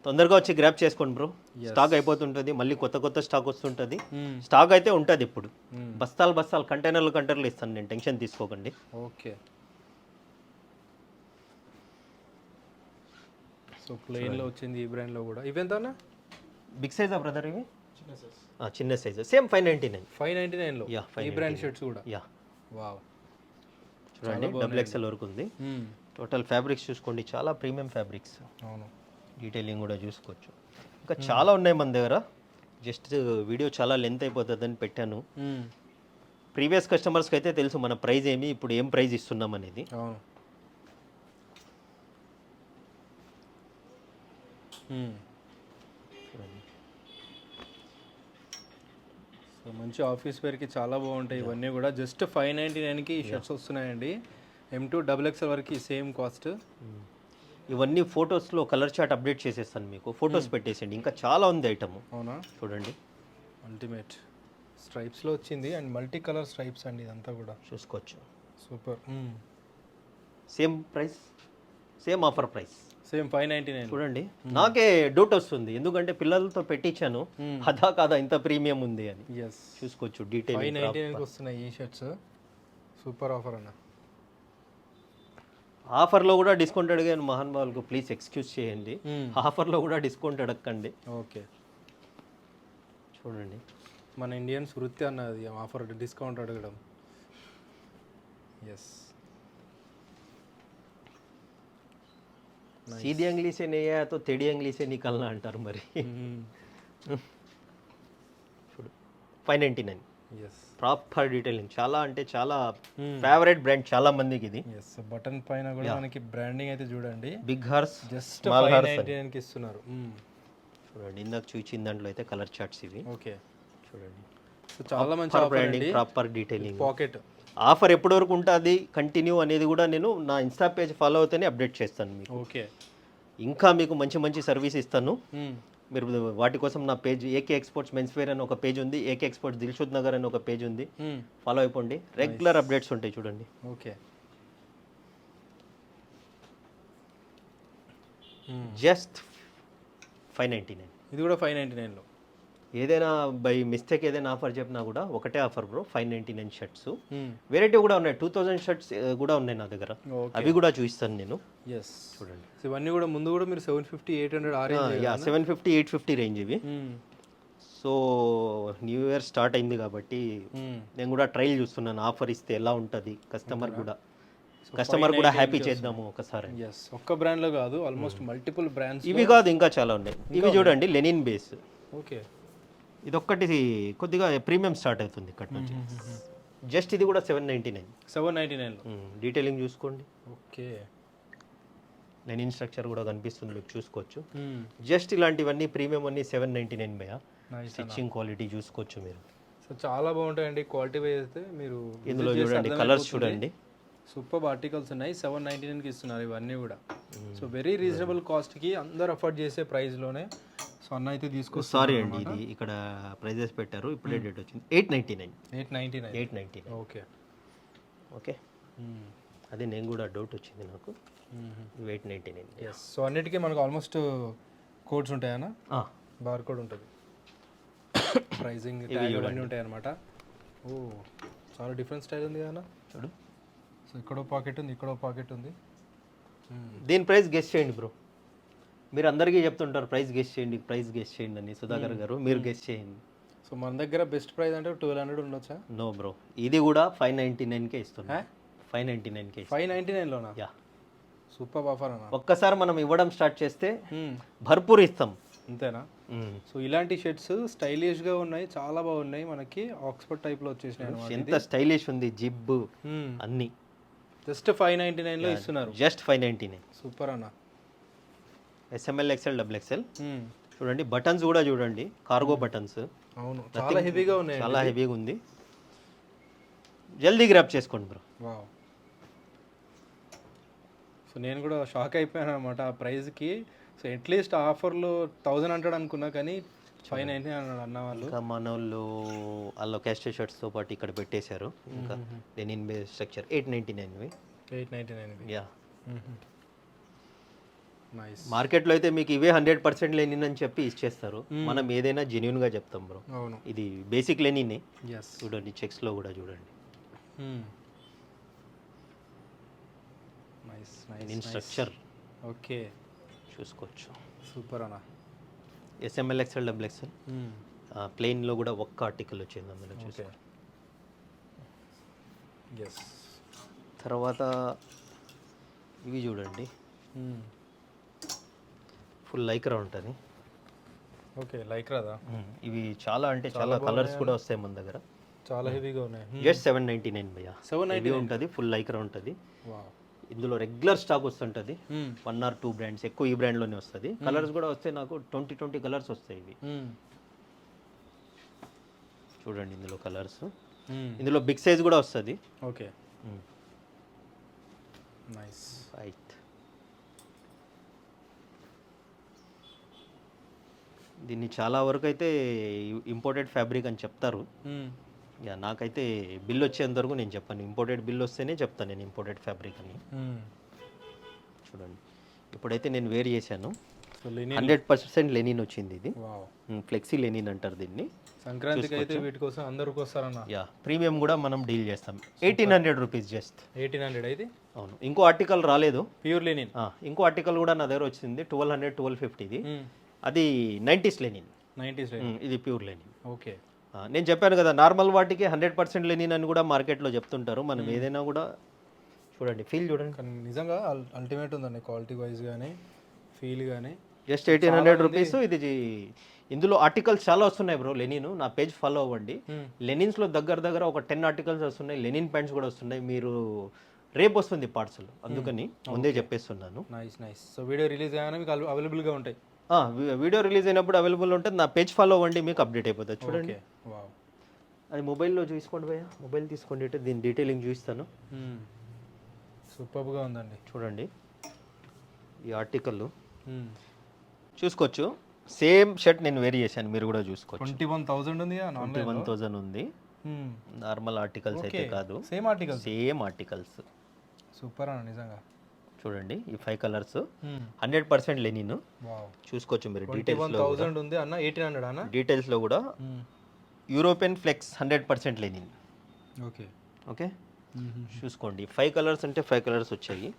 తొందరగా వచ్చి గ్రాప్ చేసుకోండి బ్రో. స్టాక్ అయిపోతుంటుంది, మళ్ళీ కొత్త స్టాక్ వస్తుంటుంది. స్టాక్ అయితే ఉంటుంది ఇప్పుడు. బస్తాలు కంటైనర్లు ఇస్తాను నేను, టెన్షన్ తీసుకోకండి. ఓకే. సో ప్లెయిన్లో వచ్చింది ఈ బ్రాండ్లో కూడా. ఇవెంతనా? బిగ్ సైజా బ్రదర్ ఇవి? చిన్న సైజ్ సేమ్ 599. 599లో ఈ బ్రాండ్ షర్ట్స్ కూడా. యా. వావ్. చూడండి XXL వరకు ఉంది. టోటల్ ఫ్యాబ్రిక్స్ చూసుకోండి, చాలా ప్రీమియం ఫ్యాబ్రిక్స్. అవును. డీటెయిలింగ్ కూడా చూసుకోవచ్చు. ఇంకా చాలా ఉన్నాయి మన దగ్గర. జస్ట్ వీడియో చాలా లెంత్ అయిపోతుందని పెట్టాను. ప్రీవియస్ కస్టమర్స్కి అయితే తెలుసు మన ప్రైస్ ఏమి, ఇప్పుడు ఏం ప్రైస్ ఇస్తున్నాం అనేది. అవును. సో మంచి ఆఫీస్ వేర్కి చాలా బాగుంటాయి ఇవన్నీ కూడా. జస్ట్ 599కి ఈ షర్ట్స్ వస్తున్నాయండి. M2 XXL వరకు సేమ్ కాస్ట్. ఇవన్నీ ఫొటోస్లో కలర్ చార్ట్ అప్డేట్ చేసేస్తాను మీకు. ఫొటోస్ పెట్టేసండి. ఇంకా చాలా ఉంది ఐటమ్. అవునా? చూడండి అల్టిమేట్ స్ట్రైప్స్లో వచ్చింది అండ్ మల్టీ కలర్ స్ట్రైప్స్ అండి ఇదంతా కూడా. చూసుకోవచ్చు. Super. Same price, same offer price, same 599. చూడండి నాకే డౌట్ వస్తుంది, ఎందుకంటే పిల్లలతో పెట్టించాను అదా కాదా ఇంత ప్రీమియం ఉంది అని. ఎస్. చూసుకోవచ్చు డీటెయిల్. 599కి వస్తున్నాయి ఈ షర్ట్స్. సూపర్ ఆఫర్ అన్న. ఆఫర్లో కూడా డిస్కౌంట్ అడిగాను మహాన్ వాళ్ళకు, ప్లీజ్ ఎక్స్క్యూజ్ చేయండి. ఆఫర్లో కూడా డిస్కౌంట్ అడగండి. ఓకే. చూడండి మన ఇండియన్స్ వృత్తి అన్నది ఆఫర్ డిస్కౌంట్ అడగడం. ఎస్. सीधी अंगली से नहीं आया तो तेड़ी अंगली से निकलना అంటారు మరి. 599. ఎస్. ప్రాపర్ డీటెయిలింగ్, చాలా అంటే చాలా ఫేవరెట్ బ్రాండ్ చాలా మందికి ఇది. ఎస్. బటన్ పైన కూడా మనకి బ్రాండింగ్ అయితే చూడండి. బిగ్ హార్స్, జస్ట్ 599కి ఇస్తున్నారు. చూడండి ఇందాక చూసిన దాంట్లో అయితే కలర్ చార్ట్స్ ఇవి. ఓకే. చూడండి సో చాలా మంచి branding, proper detailing. Pocket offer ఎప్పటి వరకు ఉంటుంది కంటిన్యూ అనేది కూడా నేను నా ఇన్స్టా పేజ్ ఫాలో అవుతేనే అప్డేట్ చేస్తాను మీకు. ఓకే. ఇంకా మీకు మంచి మంచి సర్వీస్ ఇస్తాను. మీరు వాటి కోసం నా page AK exports men's wear అని ఒక పేజ్ ఉంది, AK ఎక్స్పోర్ట్స్ దిల్షుద్ నగర్ అని ఒక పేజ్ ఉంది, ఫాలో అయిపోండి. రెగ్యులర్ అప్డేట్స్ ఉంటాయి చూడండి. ఓకే. జస్ట్ 599. ఇది కూడా 599లో. ఏదైనా బై మిస్టేక్ ఏదైనా ఆఫర్ చెప్పినా కూడా ఒకటే ఆఫర్ బ్రో, 599 షర్ట్స్. వెరైటీ కూడా ఉన్నాయి, 2000 షర్ట్స్ కూడా ఉన్నాయి నా దగ్గర, అవి కూడా చూపిస్తాను నేను. ఎస్ చూడండి, ఇవన్నీ కూడా ముందు కూడా మీరు 750 800 750 850 రేంజ్ ఇవి. సో న్యూ ఇయర్ స్టార్ట్ అయింది కాబట్టి నేను కూడా ట్రయల్ చూస్తున్నాను, ఆఫర్ ఇస్తే ఎలా ఉంటుంది, కస్టమర్ కూడా హ్యాపీ చేద్దాము ఒకసారి. ఎస్ ఒక్క బ్రాండ్లో కాదు, ఆల్మోస్ట్ మల్టిపుల్ బ్రాండ్స్. ఇవి కాదు ఇంకా చాలా ఉన్నాయి. ఇవి చూడండి లెనిన్ బేస్. ఓకే, ఇది ఒక్కటి కొద్దిగా ప్రీమియం స్టార్ట్ అవుతుంది ఇక్కడ నుంచి. జస్ట్ ఇది కూడా 799. డీటెయిలింగ్ చూసుకోండి. ఓకే, లెనిన్ స్ట్రక్చర్ కూడా కనిపిస్తుంది మీకు, చూసుకోవచ్చు. జస్ట్ ఇలాంటివన్నీ ప్రీమియం అన్ని 799 భయ్యా. స్టిచ్చింగ్ క్వాలిటీ చూసుకోవచ్చు మీరు. సో చాలా బాగుంటాయండి క్వాలిటీ వైజ్ అయితే. మీరు ఇందులో చూడండి కలర్స్ చూడండి, సూపర్ ఆర్టికల్స్ ఉన్నాయి. 799కి ఇస్తున్నారు ఇవన్నీ కూడా. సో వెరీ రీజనబుల్ కాస్ట్కి అందరు అఫోర్డ్ చేసే ప్రైస్లోనే. సో అన్న అయితే తీసుకొస్తారు. సారీ అండి, ఇది ఇక్కడ ప్రైజెస్ పెట్టారు, ఇప్పుడే డేట్ వచ్చింది. 899. ఓకే ఓకే, అదే నేను కూడా డౌట్ వచ్చింది నాకు. 899. ఎస్. సో అన్నిటికీ మనకు ఆల్మోస్ట్ కోడ్స్ ఉంటాయన్నా, బార్ కోడ్ ఉంటుంది, ప్రైజింగ్ ఇవన్నీ ఉంటాయి అన్నమాట. ఓ చాలా డిఫరెంట్ స్టైల్ ఉంది కదా చూడు. సో ఇక్కడో పాకెట్ ఉంది, ఇక్కడో పాకెట్ ఉంది. దీని ప్రైస్ గెస్ చేయండి బ్రో. మీరు అందరికీ చెప్తుంటారు ప్రైస్ గెస్ చేయండి అని, సుధాకర్ గారు మీరు గెస్ చేయండి. సో మన దగ్గర బెస్ట్ ప్రైస్ అంటే 1200 ఉండొచ్చా? నో బ్రో, ఇది కూడా 599కే ఇస్తున్నా. 599కే 599లోనా? యా, సూపర్ ఆఫర్ అన్న. ఒక్కసారి మనం ఇవ్వడం స్టార్ట్ చేస్తే భర్పూర్ ఇస్తాం. అంతేనా? సో ఇలాంటి షర్ట్స్ స్టైలిష్గా ఉన్నాయి, చాలా బాగున్నాయి. మనకి ఆక్స్ఫర్డ్ టైప్లో వచ్చేసినాయి అన్నమాట. ఎంత స్టైలిష్ ఉంది, జిబ్ అన్ని. జస్ట్ 599లో ఇస్తున్నారు. జస్ట్ 599. సూపర్ అన్న. SML XL XXL చూడండి, బటన్స్ కూడా చూడండి, కార్గో బటన్స్. అవును, చాలా హెవీగా ఉన్నాయి, చాలా హెవీగా ఉంది. జల్దీ గ్రాప్ చేసుకోండి బ్రో. వావ్. సో నేను కూడా షాక్ అయిపోయాను అనమాట ఆ ప్రైస్కి. సో అట్లీస్ట్ ఆఫర్లో 1000 అంటాడు అనుకున్నా, కానీ 599 అన్నాడు అన్న వాళ్ళు. ఇంకా మన వాళ్ళు వాళ్ళు క్యాస్టర్ షర్ట్స్తో పాటు ఇక్కడ పెట్టేశారు. ఇంకా Lenin base structure 899. 899. Yeah, nice. మార్కెట్లో అయితే మీకు ఇవే 100% లెనిన్ అని చెప్పి ఇచ్చేస్తారు. మనం ఏదైనా జెన్యున్గా చెప్తాం బ్రో. అవును, ఇది బేసిక్ లెనిన్. ఎస్ చూడండి, చెక్స్లో కూడా చూడండి నైస్ లెనిన్ స్ట్రక్చర్. ఓకే, చూసుకోవచ్చు. సూపర్ అన్న. SML XL XXL ప్లెయిన్లో కూడా ఒక్క ఆర్టికల్ వచ్చింది అందులో. Okay, yes. తర్వాత ఇవి చూడండి, ఫుల్ లైక్రా ఉంటుంది. ఓకే, లైక్రాదా? ఇవి చాలా అంటే చాలా కలర్స్ కూడా వస్తాయి మన దగ్గర. చాలా హెవీగా ఉన్నాయి. జస్ట్ 799 భయ్యా. 790 ఉంటుంది, ఫుల్ లైక్రా ఉంటుంది. ఇందులో రెగ్యులర్ స్టాక్ వస్తుంటుంది, 1 or 2 బ్రాండ్స్, ఎక్కువ ఈ బ్రాండ్లోనే వస్తుంది. కలర్స్ కూడా వస్తాయి, నాకు 20 కలర్స్ వస్తాయి ఇవి. చూడండి ఇందులో కలర్స్. ఇందులో బిగ్ సైజ్ కూడా వస్తుంది. Okay, nice. రైట్, దీన్ని చాలా వరకు అయితే ఇంపోర్టెడ్ ఫ్యాబ్రిక్ అని చెప్తారు. యా, నాకైతే బిల్ వచ్చేంత వరకు నేను చెప్పాను. ఇంపోర్టెడ్ బిల్ వస్తేనే చెప్తాను నేను ఇంపోర్టెడ్ ఫ్యాబ్రిక్ అని. చూడండి, ఇప్పుడైతే నేను వేర్ చేశాను. 100% లెనిన్ వచ్చింది. ఇది ఫ్లెక్సీ లెనిన్ అంటారు దీన్ని. సంక్రాంతికి అయితే వీటి కోసం అందరికి వస్తారన్న. యా, ప్రీమియం కూడా మనం డీల్ చేస్తాం. 1800 రూపీస్ జస్ట్. 1800 అయితే. అవును, ఇంకో ఆర్టికల్ రాలేదు, ప్యూర్ లెనిన్. ఇంకో ఆర్టికల్ కూడా నా దగ్గర వచ్చింది 1200 1250. అది 90s లెనిన్. ఇది ప్యూర్ లెనిన్. ఓకే, నేను చెప్పాను కదా, నార్మల్ వాటికి 100% లెనిన్ అని కూడా మార్కెట్లో చెప్తుంటారు. మనం ఏదైనా కూడా చూడండి, ఫీల్ చూడండి. కానీ నిజంగా అల్టిమేట్ ఉందండి క్వాలిటీ వైజ్ కానీ ఫీల్ కానీ. Just 1800 rupees. ఇది ఇందులో ఆర్టికల్స్ చాలా వస్తున్నాయి బ్రో. లెనిన్ నా పేజ్ ఫాలో అవ్వండి. లెనిన్స్లో దగ్గర ఒక 10 ఆర్టికల్స్ వస్తున్నాయి. లెనిన్ ప్యాంట్స్ కూడా వస్తున్నాయి. మీరు రేపు వస్తుంది పార్సల్, అందుకని ముందే చెప్పేస్తున్నాను. Nice nice. So video release అయ్యాక మీకు అవైలబుల్గా ఉంటాయి. వీడియో రిలీజ్ అయినప్పుడు అవైలబుల్ ఉంటుంది. నా పేజ్ ఫాలో అవ్వండి, మీకు అప్డేట్ అయిపోతుంది. చూడండి, అది మొబైల్లో చూసుకోండి భయ్యా. మొబైల్ తీసుకోండి, దీని డీటెయిలింగ్ చూపిస్తాను. సూపర్గా ఉందండి. చూడండి, ఈ ఆర్టికల్ చూసుకోవచ్చు. సేమ్ షర్ట్ నేను వేర్ చేశాను, మీరు కూడా చూసుకోవచ్చు. 21,000 ఉంది. 21,000 ఉంది. నార్మల్ ఆర్టికల్స్ అయితే కాదు, same articles. Same articles. Super అన్న నిజంగా. చూడండి ఈ 5 కలర్స్ 100% లెనిన్ వావ్ చూసుకోవచ్చు మీరు డీటెయిల్స్లో 1000 ఉంది అన్న 1800 అన్న డీటెయిల్స్లో కూడా European flex 100% linen. Okay okay చూసుకోండి 5 కలర్స్ అంటే 5 కలర్స్ వచ్చాయి.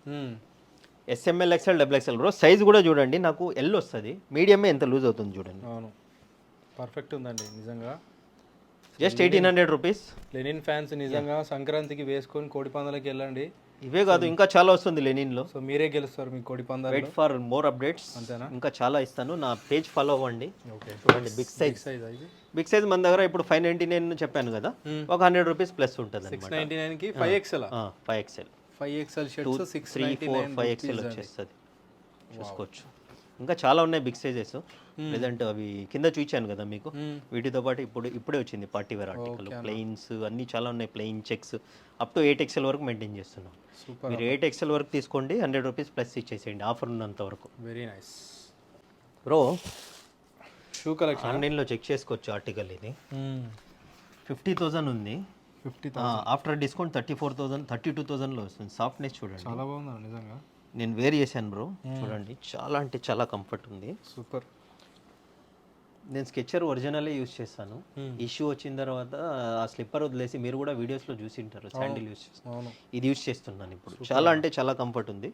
S M L X L double XL bro. Size కూడా చూడండి నాకు ఎల్ వస్తుంది, మీడియమే ఎంత లూజ్ అవుతుంది చూడండి. అవును పర్ఫెక్ట్ ఉందండి నిజంగా. Just 1800 rupees. లెనిన్ ఫ్యాన్స్ నిజంగా సంక్రాంతికి వేసుకొని కోడి పందాలకి వెళ్ళండి. ఇవే కాదు ఇంకా చాలా వస్తుంది లెనిన్లో. సో మీరే గెలుస్తారు మీ కోడి పందాలు. Wait for more updates. అంతేనా? ఇంకా చాలా ఇస్తాను, నా పేజ్ ఫాలో అవ్వండి. ఓకే చూడండి బిగ్ సైజ్. ఇది బిగ్ సైజ్ మన దగ్గర ఇప్పుడు 599 చెప్పాను కదా, ఒక 100 రూపీస్ ప్లస్ ఉంటుంది అనమాట. 699 కి 5XL 5XL 5XL shirts 3, 4, 5XL వచ్చేస్తుంది. చూసుకోవచ్చు ఇంకా చాలా ఉన్నాయి బిగ్ సైజెస్. లేదంటే అవి కింద చూపించాను కదా మీకు, వీటితో పాటు ఇప్పుడే వచ్చింది పార్టీ వేర్ ఆర్టికల్. ప్లెయిన్స్ అన్నీ చాలా ఉన్నాయి, plain checks up to 8XL వరకు మెయింటైన్ చేస్తున్నాం. సూపర్. మీరు 8XL వరకు తీసుకోండి, 100 రూపీస్ ప్లస్ ఇచ్చేసేయండి ఆఫర్ ఉన్నంత వరకు. Very nice bro. Shoe collection ఆన్లైన్లో చెక్ చేసుకోవచ్చు ఆర్టికల్. ఇది 50,000 ఉంది, 50,000 ఆఫ్టర్ డిస్కౌంట్ 34,000 32,000లో వస్తుంది. సాఫ్ట్నెస్ చూడండి, చాలా బాగుంది నిజంగా. నేను వేర్ చేశాను బ్రో. చూడండి చాలా అంటే చాలా కంఫర్ట్ ఉంది. సూపర్. నేను స్కెచర్ ఒరిజినలే యూజ్ చేస్తాను. ఇష్యూ వచ్చిన తర్వాత ఆ స్లిప్పర్ వదిలేసి మీరు కూడా వీడియోస్లో చూసి ఉంటారు, శాండిల్ యూజ్ చేస్తాను. అవును ఇది యూజ్ చేస్తున్నాను ఇప్పుడు. చాలా అంటే చాలా కంఫర్ట్ ఉంది.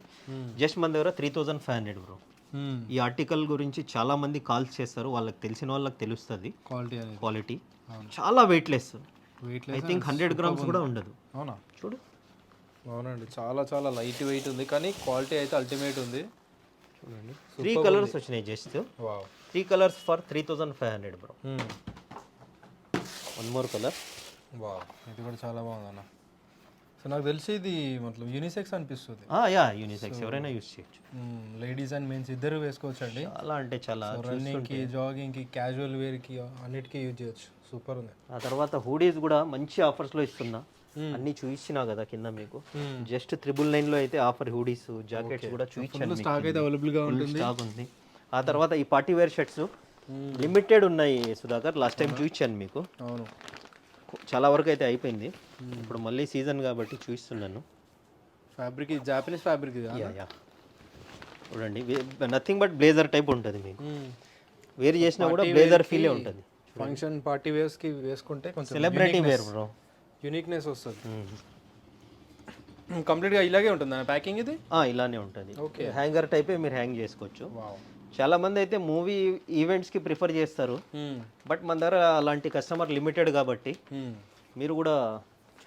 జస్ట్ మన దగ్గర 3,500 బ్రో. ఈ ఆర్టికల్ గురించి చాలా మంది కాల్స్ చేస్తారు, వాళ్ళకి తెలిసిన వాళ్ళకి తెలుస్తుంది క్వాలిటీ అనేది. క్వాలిటీ చాలా weightless. Weightless I think 100 grams కూడా ఉండదు. అవునా? చూడు. అవునండి చాలా చాలా లైట్ వెయిట్ ఉంది, కానీ క్వాలిటీ అయితే అల్టిమేట్ ఉంది. చూడండి 3 కలర్స్ వచ్చినాయి just. Wow 3 colours for 3,500 bro. One more colour. Wow ఇది కూడా చాలా బాగుంది అన్న. సో నాకు తెలిసి ఇది మొత్తం యూనిసెక్స్ అనిపిస్తుంది. యా యూనిసెక్స్, ఎవరైనా యూజ్ చేయొచ్చు. లేడీస్ అండ్ మెన్స్ ఇద్దరు వేసుకోవచ్చు అండి. చాలా అంటే చాలా. రన్నింగ్కి, జాగింగ్కి, క్యాజువల్ వేర్కి అన్నిటికీ యూజ్ చేయొచ్చు. సూపర్ ఉంది. ఆ తర్వాత హూడీస్ కూడా మంచి ఆఫర్స్లో ఇస్తున్నా. అన్ని చూపించినా కదా కింద మీకు. జస్ట్ 999లో అయితే ఆఫర్ హూడీస్, జాకెట్స్ కూడా చూపించాను. స్టాక్ అయితే అవైలబుల్గా ఉంటుంది. స్టాక్ ఉంది. ఆ తర్వాత ఈ పార్టీ వేర్ షర్ట్స్ లిమిటెడ్ ఉన్నాయి సుధాకర్, లాస్ట్ టైం చూపించాను మీకు. అవును చాలా వరకు అయితే అయిపోయింది. ఇప్పుడు మళ్ళీ సీజన్ కాబట్టి చూపిస్తున్నాను. Fabric Japanese fabric. యా చూడండి, నథింగ్ బట్ బ్లేజర్ టైప్ ఉంటుంది మీకు. వేర్ చేసినా కూడా బ్లేజర్ ఫీలే ఉంటుంది. ఫంక్షన్ పార్టీ వేర్స్కి వేసుకుంటే కొంచెం సెలబ్రిటీ వేర్ బ్రో, యూనిక్నెస్ వస్తుంది. కంప్లీట్గా ఇలాగే ఉంటుంది ప్యాకింగ్. ఇది ఇలానే ఉంటుంది. ఓకే హ్యాంగర్ టైపే మీరు హ్యాంగ్ చేసుకోవచ్చు. వావ్. చాలా మంది అయితే మూవీ ఈవెంట్స్కి ప్రిఫర్ చేస్తారు, బట్ మన దగ్గర అలాంటి కస్టమర్ లిమిటెడ్ కాబట్టి మీరు కూడా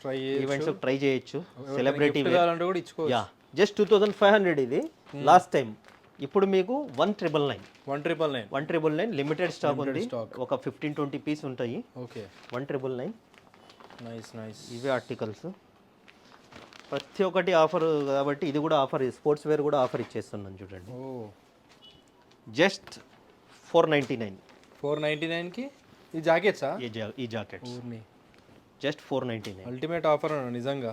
ట్రై ఈవెంట్స్ ట్రై చేయొచ్చు. సెలబ్రిటీ కావాలంటే కూడా ఇచ్చుకోవచ్చు. యా జస్ట్ 2,500 ఇది లాస్ట్ టైం. ఇప్పుడు మీకు 1,999 1,999 లిమిటెడ్ స్టాక్ ఉంది. ఒక 15-20 పీస్ ఉంటాయి. ఓకే 1,999. Nice nice. ఇవే ఆర్టికల్స్ ప్రతి ఒక్కటి ఆఫర్ కాబట్టి ఇది కూడా ఆఫర్. స్పోర్ట్స్ వేర్ కూడా ఆఫర్ ఇచ్చేస్తున్నాను చూడండి. ఓ జస్ట్ 499. 499కి ఈ జాకెట్సా? ఈ జాకెట్స్ జస్ట్ 499. అల్టిమేట్ ఆఫర్ అన్న నిజంగా.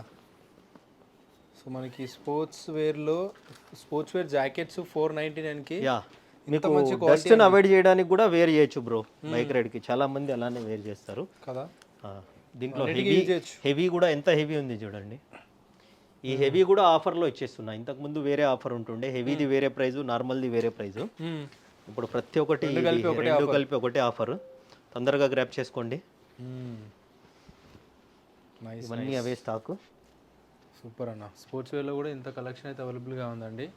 సో మనకి స్పోర్ట్స్ వేర్ జాకెట్స్ 499కి. యా మీకు డస్ట్ని అవాయిడ్ చేయడానికి కూడా వేర్ చేయొచ్చు బ్రో. బైక్ రైడ్కి చాలా మంది అలానే వేర్ చేస్తారు కదా. దీంట్లో హెవీ కూడా ఎంత హెవీ ఉంది చూడండి. ఈ హెవీ కూడా ఆఫర్లో ఇచ్చేస్తున్నా. ఇంతకుముందు వేరే ఆఫర్ ఉంటుండే, హెవీది వేరే ప్రైజు, నార్మల్ది వేరే ప్రైజు. ఇప్పుడు ప్రతి ఒక్కటి రెండు కలిపి ఒకటే ఆఫర్. తొందరగా గ్రాప్ చేసుకోండి. నైస్. ఇవన్నీ అవే స్టాక్. సూపర్ అన్న. స్పోర్ట్స్ వేర్లో కూడా ఇంత కలెక్షన్ అయితే అవైలబుల్గా ఉందండి.